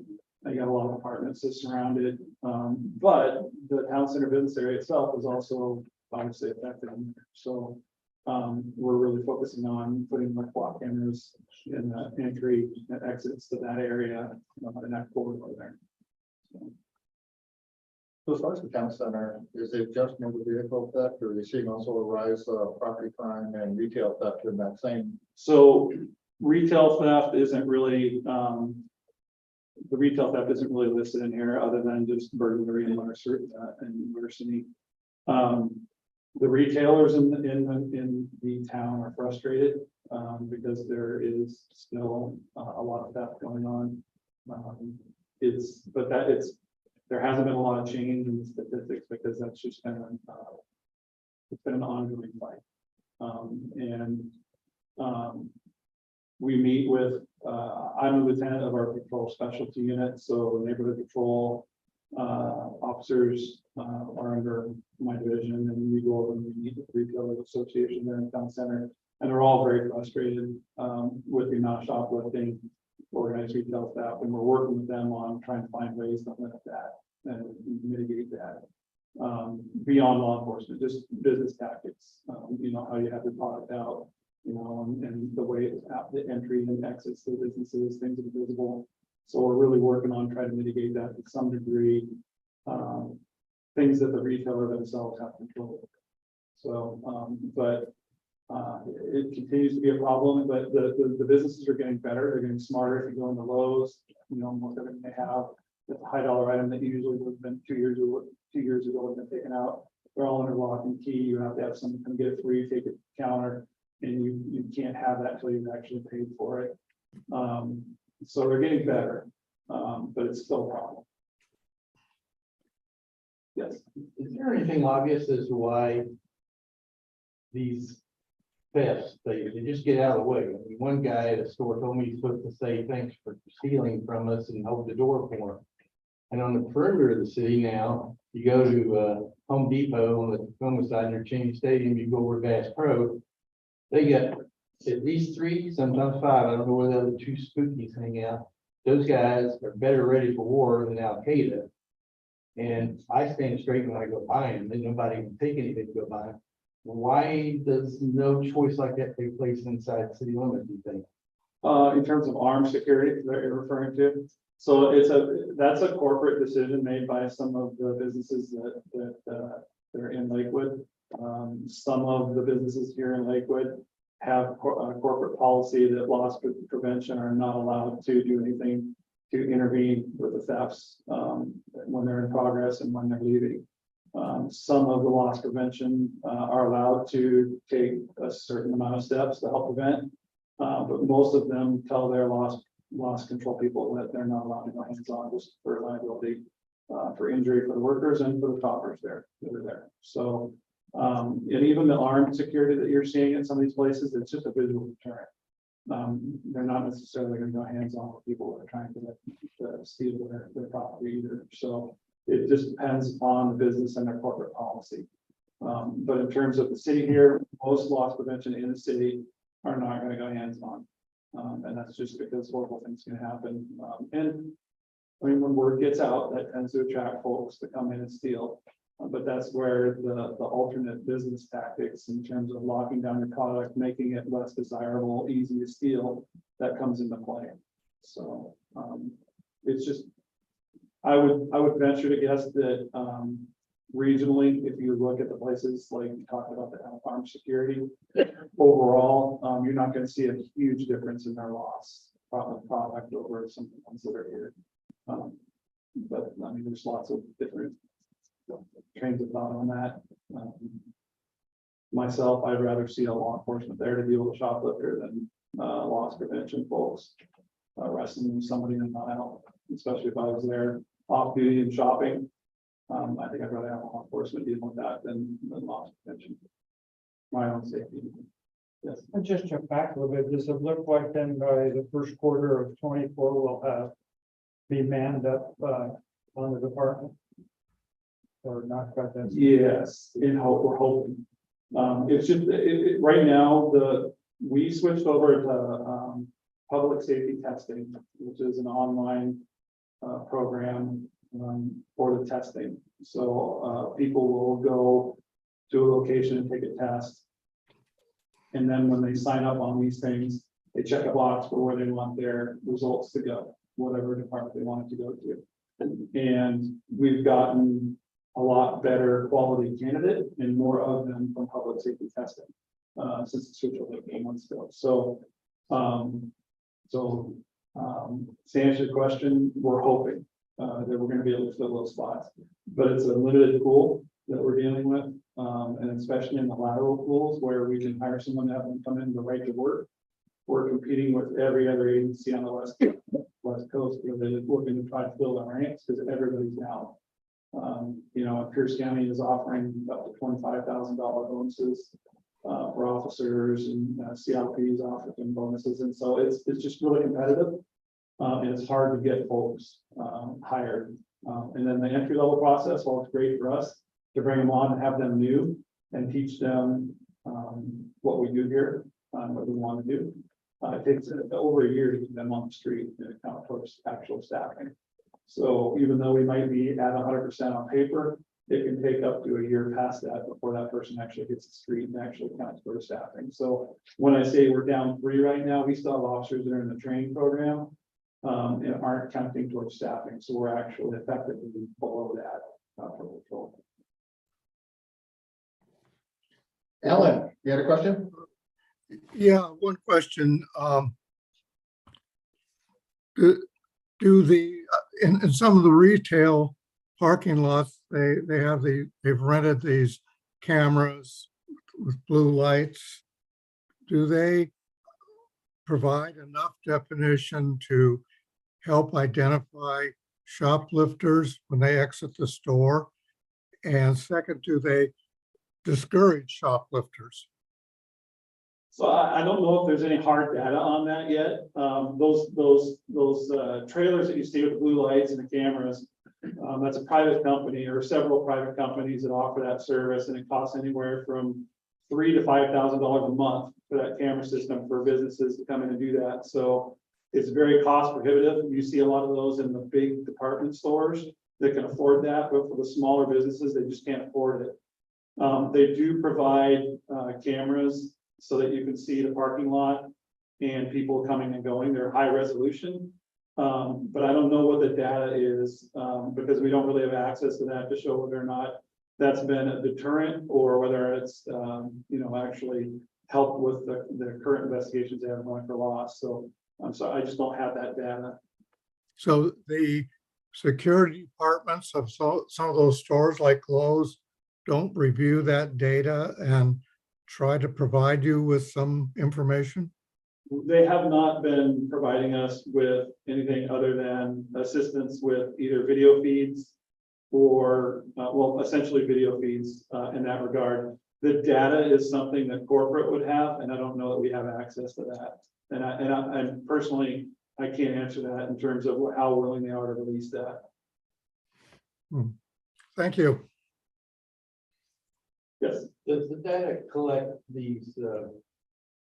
I got a lot of apartments that surround it. But the town center business area itself is also obviously affected. So we're really focusing on putting like block cameras in the entry and exits to that area, and that corridor there. So as far as the town center, is it just motor vehicle theft, or are you seeing also a rise of property crime and retail theft in that same? So retail theft isn't really, the retail theft isn't really listed in here, other than just burglary and larceny. The retailers in the town are frustrated because there is still a lot of theft going on. There hasn't been a lot of change in the statistics, because that's just been it's been an ongoing fight. We meet with, I'm the lieutenant of our patrol specialty unit, so neighborhood patrol officers are under my division, and we go over and we meet with the retailer association there in town center, and they're all very frustrated with the amount of shoplifting, organized retail theft, and we're working with them on trying to find ways to limit that and mitigate that. Beyond law enforcement, just business tactics, how you have the product out, and the way it's out, the entry and exits to businesses, things that are visible. So we're really working on trying to mitigate that to some degree. Things that the retailer themselves have control over. So, but it continues to be a problem, but the businesses are getting better. They're getting smarter. If you go into Lowe's, most of them they have it's a high dollar item that usually would have been 2 years ago would have been taken out. They're all under lock and key. You have to have someone come get it for you, take it to the counter, and you can't have that until you've actually paid for it. So they're getting better, but it's still a problem. Yes. Is there anything obvious as to why these thefts, they just get out of the way? I mean, one guy at a store told me he's supposed to say thanks for stealing from us and hold the door for him. And on the perimeter of the city now, you go to Home Depot on the Tacoma side near Cheney Stadium, you go over to Bass Pro, they got at least 3, sometimes 5, I don't know where the other 2 spookies hang out. Those guys are better ready for war than Al Qaeda. And I stand straight when I go by them, and nobody can take anything to go by them. Why does no choice like that take place inside city limits, do you think? In terms of armed security that you're referring to. So that's a corporate decision made by some of the businesses that are in Lakewood. Some of the businesses here in Lakewood have a corporate policy that loss prevention are not allowed to do anything to intervene with the thefts when they're in progress and when they're leaving. Some of the loss prevention are allowed to take a certain amount of steps to help prevent. But most of them tell their loss control people that they're not allowed to go hands-on just for liability, for injury for the workers and for the toppers that are there. So, and even the armed security that you're seeing in some of these places, it's just a visual deterrent. They're not necessarily going to go hands-on with people that are trying to steal their property either. So it just depends upon the business and their corporate policy. But in terms of the city here, most loss prevention in the city are not going to go hands-on. And that's just because horrible things can happen. And I mean, when word gets out, that tends to attract folks to come in and steal. But that's where the alternate business tactics in terms of locking down your product, making it less desirable, easy to steal, that comes into play. So it's just, I would venture to guess that regionally, if you look at the places like you talked about the armed security, overall, you're not going to see a huge difference in their loss product over some of the ones that are here. But I mean, there's lots of different trains of thought on that. Myself, I'd rather see a law enforcement there to deal with a shoplifter than loss prevention folks wrestling somebody in the aisle, especially if I was there off duty and shopping. I think I'd rather have law enforcement deal with that than loss prevention. My own safety. Yes. And just to back a little bit, does it look like then by the first quarter of 24, we'll have be manned up on the department? Or not quite that? Yes, we're hoping. It's just, right now, we switched over to public safety testing, which is an online program for the testing. So people will go to a location and take a test. And then when they sign up on these things, they check a box for where they want their results to go, whatever department they want it to go to. And we've gotten a lot better quality candidate and more of them from public safety testing since the switch over 8 months ago. So, to answer your question, we're hoping that we're going to be able to fill those spots, but it's a limited pool that we're dealing with, and especially in the lateral pools where we can hire someone to have them come in the right to work. We're competing with every other agency on the West Coast where they're looking to try to fill our ranks because everybody's down. You know, Pierce County is offering up to $25,000 bonuses for officers, and CLP is offering bonuses, and so it's just really competitive, and it's hard to get folks hired. And then the entry level process, while it's great for us to bring them on and have them new and teach them what we do here, what we want to do, it takes over a year to get them on the street and account towards actual staffing. So even though we might be at 100% on paper, it can take up to a year past that before that person actually gets the street and actually counts for staffing. So when I say we're down 3 right now, we still have officers that are in the training program and aren't counting towards staffing. So we're actually effectively below that for patrol. Alan, you had a question? Yeah, one question. Do the in some of the retail parking lots, they've rented these cameras with blue lights. Do they provide enough definition to help identify shoplifters when they exit the store? And second, do they discourage shoplifters? So I don't know if there's any hard data on that yet. Those trailers that you see with the blue lights and the cameras, that's a private company or several private companies that offer that service, and it costs anywhere from $3,000 to $5,000 a month for that camera system for businesses to come in and do that. So it's very cost prohibitive. You see a lot of those in the big department stores that can afford that, but for the smaller businesses, they just can't afford it. They do provide cameras so that you can see the parking lot and people coming and going. They're high resolution. But I don't know what the data is, because we don't really have access to that to show whether or not that's been a deterrent or whether it's, actually helped with the current investigations they have going for loss. So I'm sorry, I just don't have that data. So the security departments of some of those stores like Lowe's don't review that data and try to provide you with some information? They have not been providing us with anything other than assistance with either video feeds or, essentially video feeds in that regard. The data is something that corporate would have, and I don't know that we have access to that. And personally, I can't answer that in terms of how willing they are to release that. Thank you. Yes. Does the data collect these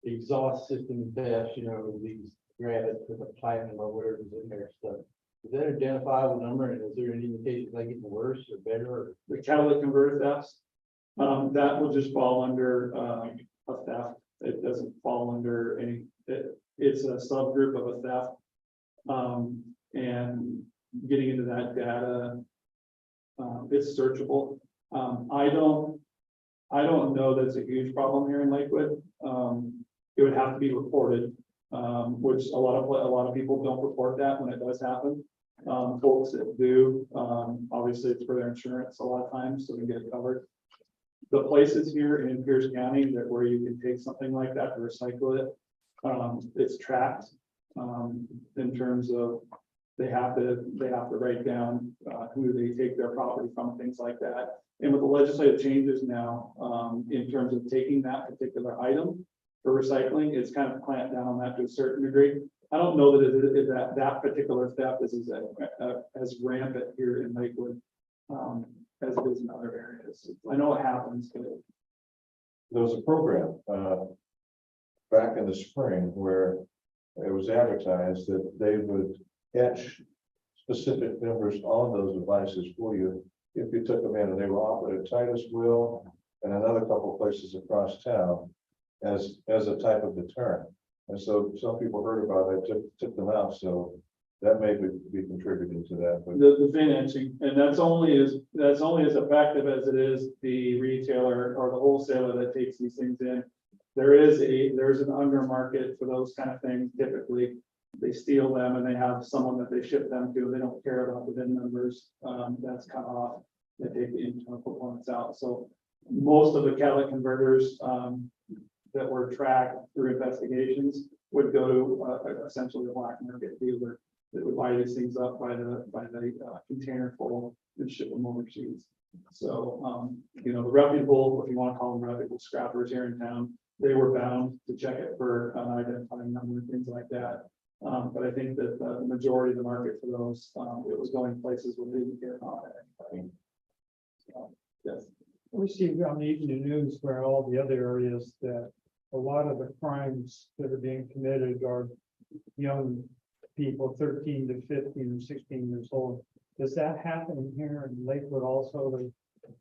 exhaust system tests, these grabbing with the platinum or whatever's in there stuff? Is that an identifiable number, and is there any indication they getting worse or better? Or? The catalytic converter thefts, that will just fall under a theft. It doesn't fall under any, it's a subgroup of a theft. And getting into that data, it's searchable. I don't know that it's a huge problem here in Lakewood. It would have to be reported, which a lot of people don't report that when it does happen. Folks that do, obviously it's for their insurance a lot of times, so we get it covered. The places here in Pierce County that where you can take something like that to recycle it, it's tracked in terms of they have to write down who they take their property from, things like that. And with the legislative changes now, in terms of taking that particular item for recycling, it's kind of clamped down on that to a certain degree. I don't know that that particular theft is as rampant here in Lakewood as it is in other areas. I know it happens, but There was a program back in the spring where it was advertised that they would etch specific numbers on those devices for you if you took them in, and they were offered at Titusville and another couple of places across town as a type of deterrent. And so some people heard about it, took them out, so that may be contributing to that. But the financing, and that's only as effective as it is the retailer or the wholesaler that takes these things in. There's an under market for those kind of things. Typically, they steal them and they have someone that they ship them to. They don't care about the VIN numbers. That's cut off. They take the internal components out. So most of the catalytic converters that were tracked through investigations would go to essentially a black market dealer that would buy these things up by the container full and ship them overseas. So the reputable, if you want to call them reputable scrappers here in town, they were bound to check it for an identifying number and things like that. But I think that the majority of the market for those, it was going places where they didn't care about it. So, yes. We see on the evening news where all the other areas that a lot of the crimes that are being committed are young people, 13 to 15 or 16 years old. Does that happen here in Lakewood also, like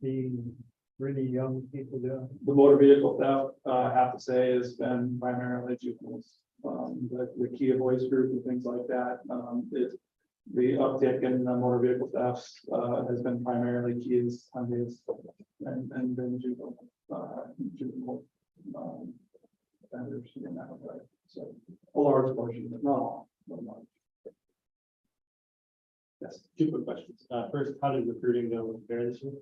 being really young people doing? The motor vehicle theft, I have to say, has been primarily juveniles. The Kia Boys group and things like that. The uptick in motor vehicle thefts has been primarily Kias, Hyundais, and then juvenile offenders in that regard. So a large portion, but not all. But large. Yes. Two quick questions. First, how did recruiting go with Bear this year?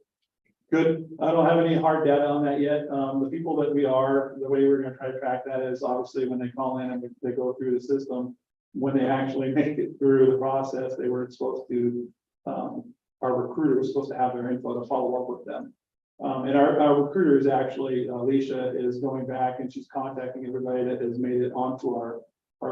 Good. I don't have any hard data on that yet. The people that the way we're going to try to track that is obviously when they call in and they go through the system, when they actually make it through the process, they were supposed to, our recruiter was supposed to have their info to follow up with them. And our recruiter is actually, Alicia is going back and she's contacting everybody that has made it onto our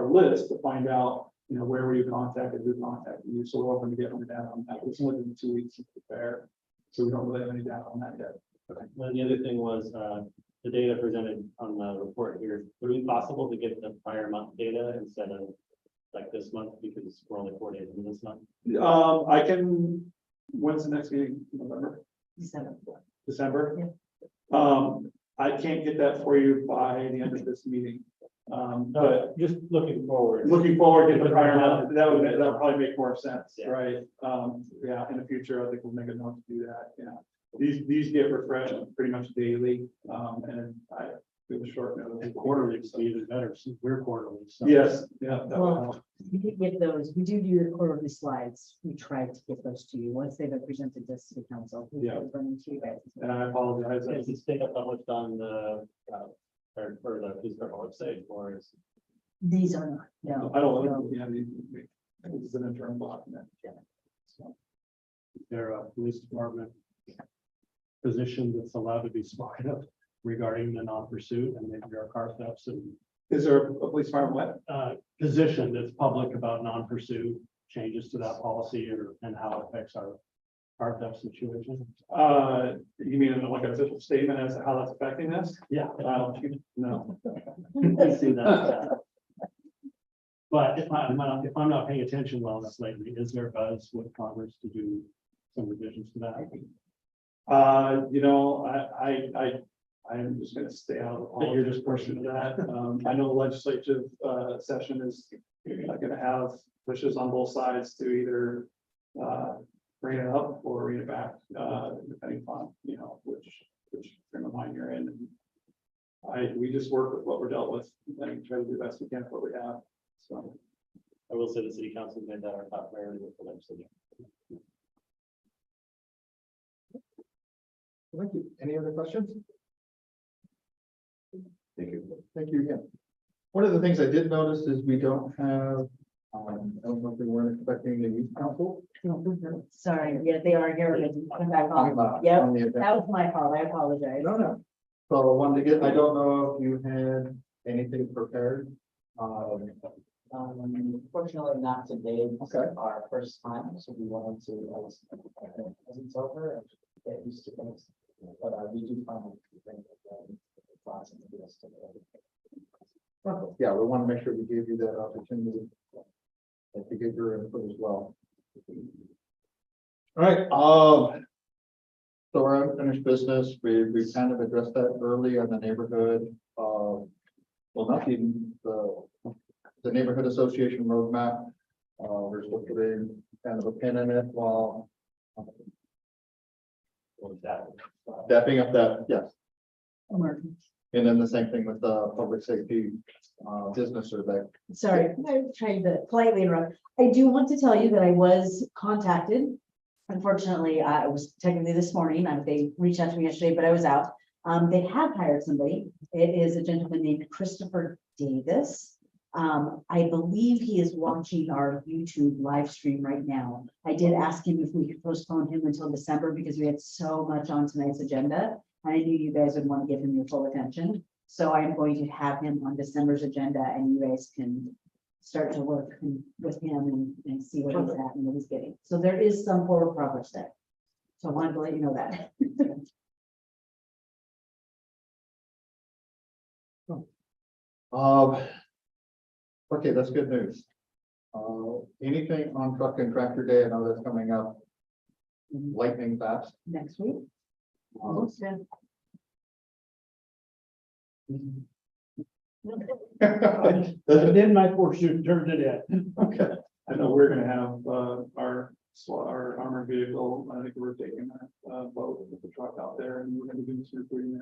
list to find out, where were you contacted, who contacted you. So we're hoping to get more data on that. It's only been 2 weeks to prepare. So we don't really have any data on that yet. Then the other thing was, the data presented on the report here, would it be possible to get the prior month data instead of like this month, because we're only 4 days in this month? I can, when's the next meeting? November, December? I can't get that for you by the end of this meeting. But Just looking forward. looking forward to the prior month, that would probably make more sense, Yeah. right? Yeah, in the future, I think we'll make a note to do that, yeah. These get refreshed pretty much daily, and I do a short note. And quarterly would be even better, since we're quarterly, so. Yes, yeah. that would Well, help. we did get those, we do the quarterly slides. We tried to get those to you once they've been presented to city council. we Yeah. bring them to you guys. And I apologize. Is this data published on the, or the police department website, or is? These are not, no. I don't no. know, yeah, this is an interim document. So, There a police department position that's allowed to be spoken of regarding the non-pursuit and maybe our car thefts and is there a police department what? position that's public about non-pursuit, changes to that policy or, and how it affects our car theft situation? You mean like an official statement as to how that's affecting us? Yeah. No. I see that. But if I'm not paying attention well enough lately, is there a buzz with Congress to do some revisions to that? You know, I'm just gonna stay out of all You're of this just portion of that. I know the legislative session is gonna have pushes on both sides to either bring it up or read it back, depending upon, you know, which frame of mind you're in. We just work with what we're dealt with and try to do the best we can with what we have, so. I will say the city council made that our top priority with the legislature. Thank you. Any other questions? Thank you. Thank you again. One of the things I did notice is we don't have, I don't know if we weren't expecting the youth council. Sorry, yeah, they are here. Come back on on. the- Yep, on the agenda. that was my fault. I apologize. No. So I wanted to get, I don't know if you had anything prepared. Fortunately, not today. Okay. Our first time, so we wanted to, as it's over, and get used to things. But we do find class and the rest of it. Yeah, we want to make sure we give you that opportunity to get your input as well. All right, so our unfinished business, we kind of addressed that early on the neighborhood, well, not even the neighborhood association roadmap. We're still putting kind of a pin in it while stepping up that, yes. And then the same thing with the public safety business survey. Sorry, I'm trying to politely interrupt. I do want to tell you that I was contacted. Unfortunately, I was technically this morning, they reached out to me yesterday, but I was out. They have hired somebody. It is a gentleman named Christopher Davis. I believe he is watching our YouTube live stream right now. I did ask him if we could postpone him until December because we had so much on tonight's agenda. I knew you guys would want to give him your full attention. So I'm going to have him on December's agenda and you guys can start to work with him and see what he's at and what he's getting. So there is some forward progress there. So I wanted to let you know that. Okay, that's good news. Anything on truck and tractor day? I know that's coming up lightning fast. Next week. Um, I did my portion, turned it in. Okay, I know we're gonna have, our armored vehicle, I think we're taking that, boat with the truck out there and we're gonna be doing some recruiting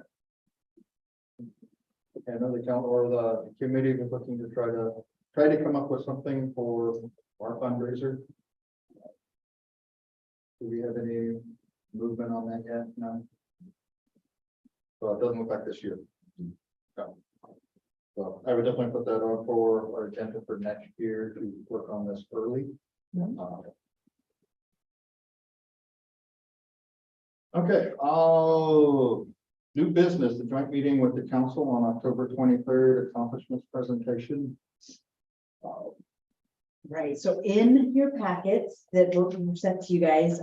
there. okay, I know the council or the committee was looking to try to come up with something for our fundraiser. Do we have any movement on that yet? No. So it doesn't look like this year. No. So I would definitely put that on for our agenda for next year to work on this early. Okay, new business, the joint meeting with the council on October 23rd, accomplishments presentation. Right, so in your packets that were sent to you guys,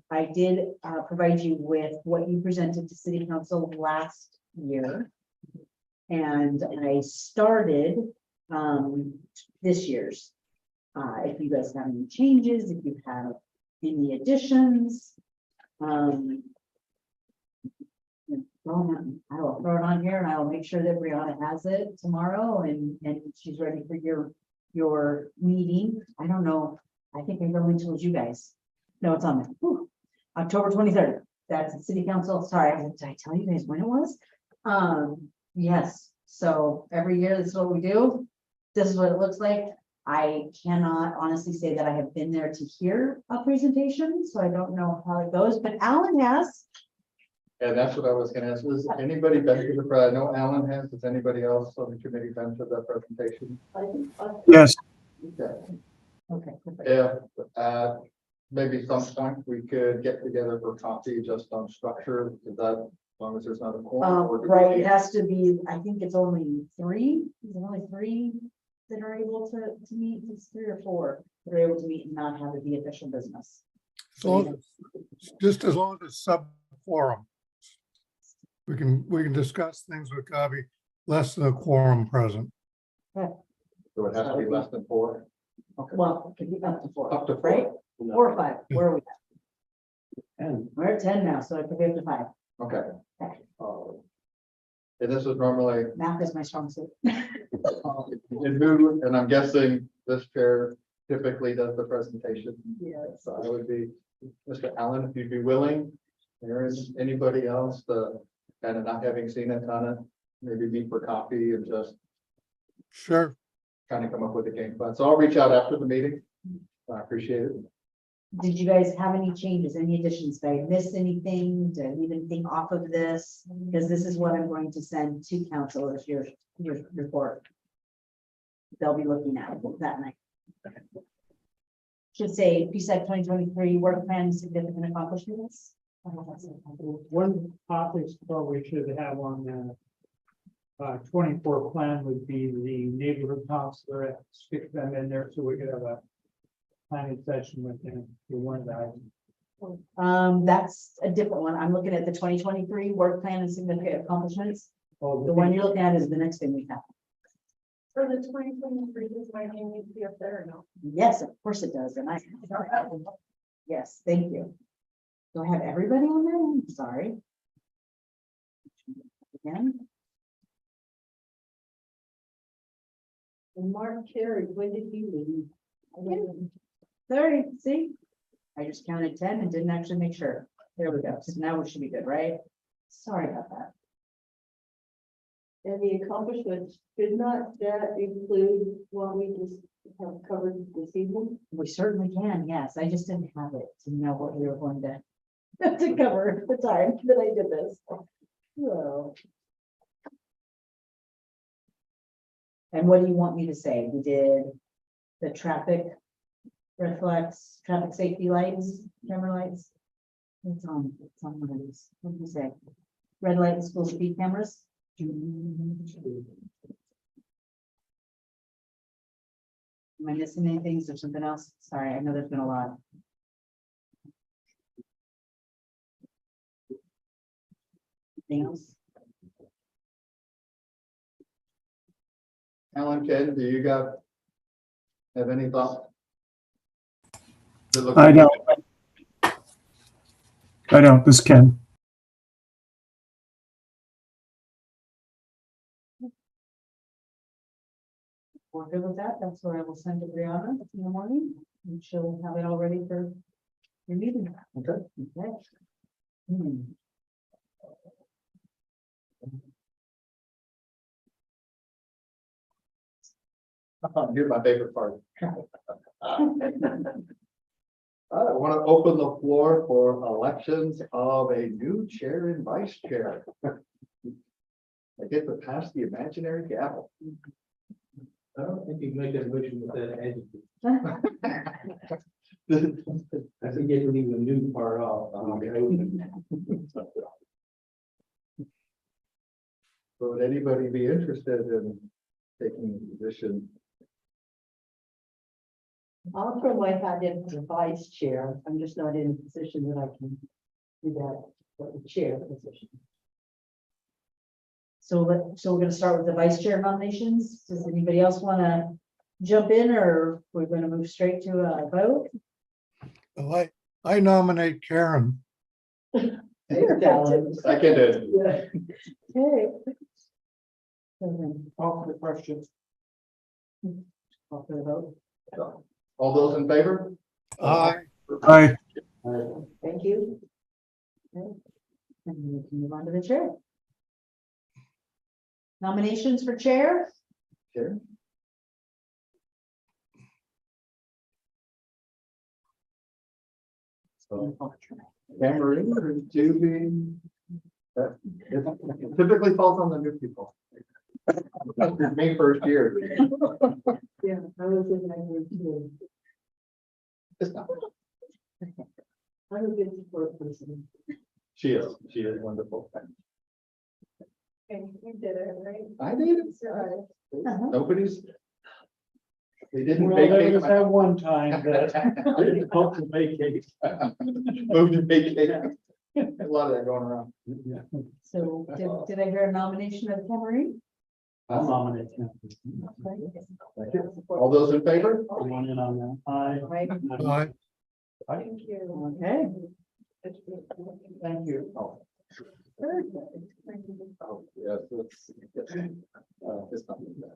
I did provide you with what you presented to city council last year. And I started this year's. If you guys have any changes, if you have any additions. I will throw it on here and I will make sure that Brianna has it tomorrow and she's ready for your meeting. I don't know. I think I only told you guys. No, it's on there. Whew. October 23rd. That's the city council. Sorry, did I tell you guys when it was? Yes. So every year, this is what we do. This is what it looks like. I cannot honestly say that I have been there to hear a presentation, so I don't know how it goes, but Alan has. And that's what I was gonna ask. Was anybody been to the, I know Alan has, has anybody else on the committee been to the presentation? Yes, Okay. Okay. perfect. Yeah, maybe some point we could get together for coffee just on structure, is that, as long as there's not a quorum? or do we Right, it need- has to be, I think it's only three, is it only three that are able to meet, it's 3 or 4 that are able to meet and not have it be official business. Just as long as it's sub quorum. We can discuss things with Gabi, less than a quorum present. So it has to be less than 4? Well, it could be up to 4. Up to 4. Right? 4 or 5, where are we at? And We're at 10 now, so it could be up to 5. Okay. Okay. And this is normally, Math is my strong suit. and I'm guessing this chair typically does the presentation. Yes. So I would be, Mr. Allen, if you'd be willing, there is anybody else, kind of not having seen it, kind of maybe meet for coffee and just Sure. kind of come up with a game plan. So I'll reach out after the meeting. I appreciate it. Did you guys have any changes, any additions? Did I miss anything? Did I leave anything off of this? Because this is what I'm going to send to council as your report. They'll be looking at that night. Should say PSEC 2023 work plan significant accomplishments. One topic that we should have on the 24 plan would be the neighborhood counselor, stick them in there so we could have a planning session with them. For one of the That's a different one. I'm looking at the 2023 work plan and significant accomplishments. items. The one you're looking at is the next thing we have. For the 2023, does my name need to be up there or no? Yes, of course it does. And yes, thank you. Do I have everybody on there? I'm sorry. Again. And Mark Carey, when did he leave? Sorry, see? I just counted 10 and didn't actually make sure. There we go. So now we should be good, right? Sorry about that. And the accomplishments, did not that include what we just have covered this evening? We certainly can, yes. I just didn't have it to know what we were going to cover at the time that I did this. So. And what do you want me to say? We did the traffic reflects, traffic safety lights, camera lights. It's on one of these. What did you say? Red light and school speed cameras. Am I missing anything? Is there something else? Sorry, I know there's been a lot. Anything else? Alan, Ken, do you have any thoughts? I don't, this Ken. We're good with that. That's where I will send to Brianna in the morning and she'll have it all ready for your meeting. Okay. Okay. Hmm. Here's my favorite part. I want to open the floor for elections of a new chair and vice chair. I get to pass the imaginary gavel. I don't think you can make that motion with that adjective. I think you have to leave the new part off. So would anybody be interested in taking the position? I'll throw my hat in for vice chair. I'm just not in a position that I can do that, for the chair position. So we're gonna start with the vice chair nominations. Does anybody else want to jump in, or we're gonna move straight to a vote? Well, I nominate Karen. Seconded. Okay. Call for the question. Call for the vote. All those in favor? Aye. Aye. Thank you. And we can move on to the chair. Nominations for chair? Sure. Cameron or Julie? It typically falls on the new people. Me first year. Yeah, I was in that group too. It's not- I'm a good support person. She is wonderful. And you did it, right? I did. So, Nobody's. They didn't Well, there vacate. was that one time that I didn't vote to vacate. Moved to vacate. A lot of that going around. So did I hear a nomination of Cameron? I'll nominate him. All those in favor? One in on that. Aye. Right, Aye. thank you. okay. Thank you. Oh, oh, yes, it's not bad.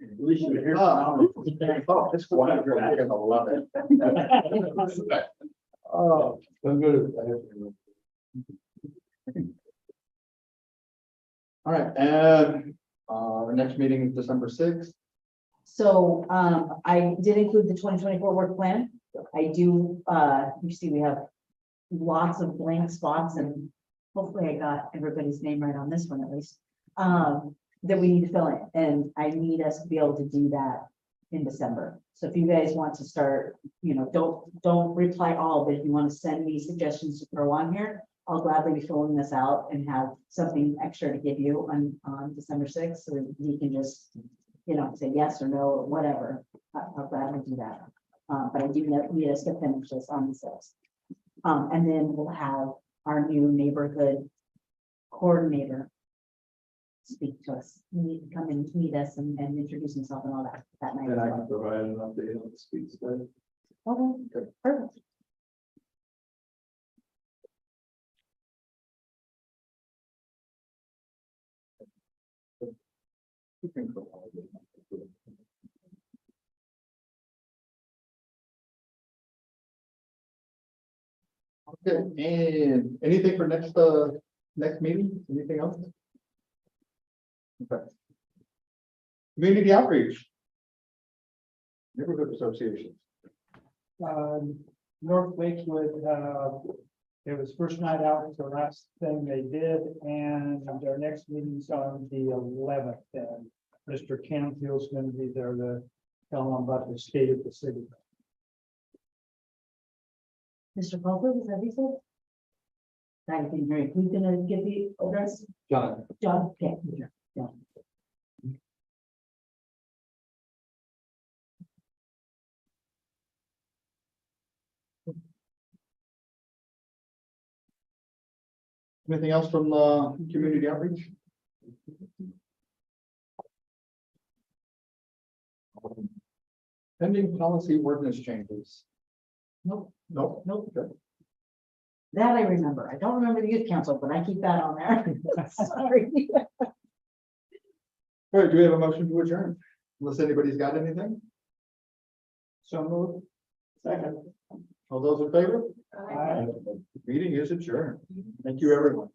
At least you're here. Oh, it's quiet. You're gonna love it. Oh, I'm good. all right, and our next meeting is December 6th. So I did include the 2024 work plan. I do, you see, we have lots of blank spots, and hopefully I got everybody's name right on this one at least. That we need to fill in, and I need us to be able to do that in December. So if you guys want to start, don't reply all, but if you want to send me suggestions to throw on here, I'll gladly be filling this out and have something extra to give you on December 6th, so that you can just, say yes or no or whatever. I'll gladly do that. But I do need us to finish this on the 6th. And then we'll have our new neighborhood coordinator speak to us, come and meet us and introduce himself and all that night. And I can provide an update on the speed study. Okay, perfect. Okay, and anything for next meeting? Anything else? Okay. Community outreach. Neighborhood associations. North Lakewood, it was first night out, was the last thing they did, and their next meeting's on the 11th, and Mr. Canfield's gonna be there to tell them about the state of the city. Mr. Pulver, was that what you said? I didn't hear you. Who's gonna give the address? John. John, okay. Yeah. Anything else from the community outreach? Pending policy ordinance changes. Nope, Nope. nope. That I remember. I don't remember the youth council, but I keep that on there. Sorry. All right, do we have a motion to adjourn? Unless anybody's got anything? So moved. Second. All those in favor? Aye. Meeting is adjourned. Thank you, everyone.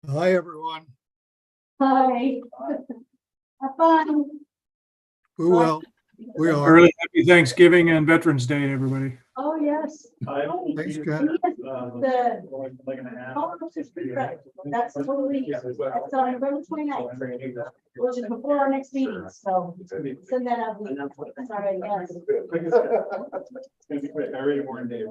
Hi, everyone. Hi. Have fun. We will. We are. Early happy Thanksgiving and Veterans Day, everybody. Oh, yes. Thanks, Ken. The That's totally, that's on November 29th, which is before our next meeting, so send that out. Sorry, yes. It's gonna be quick. I already warned Dave.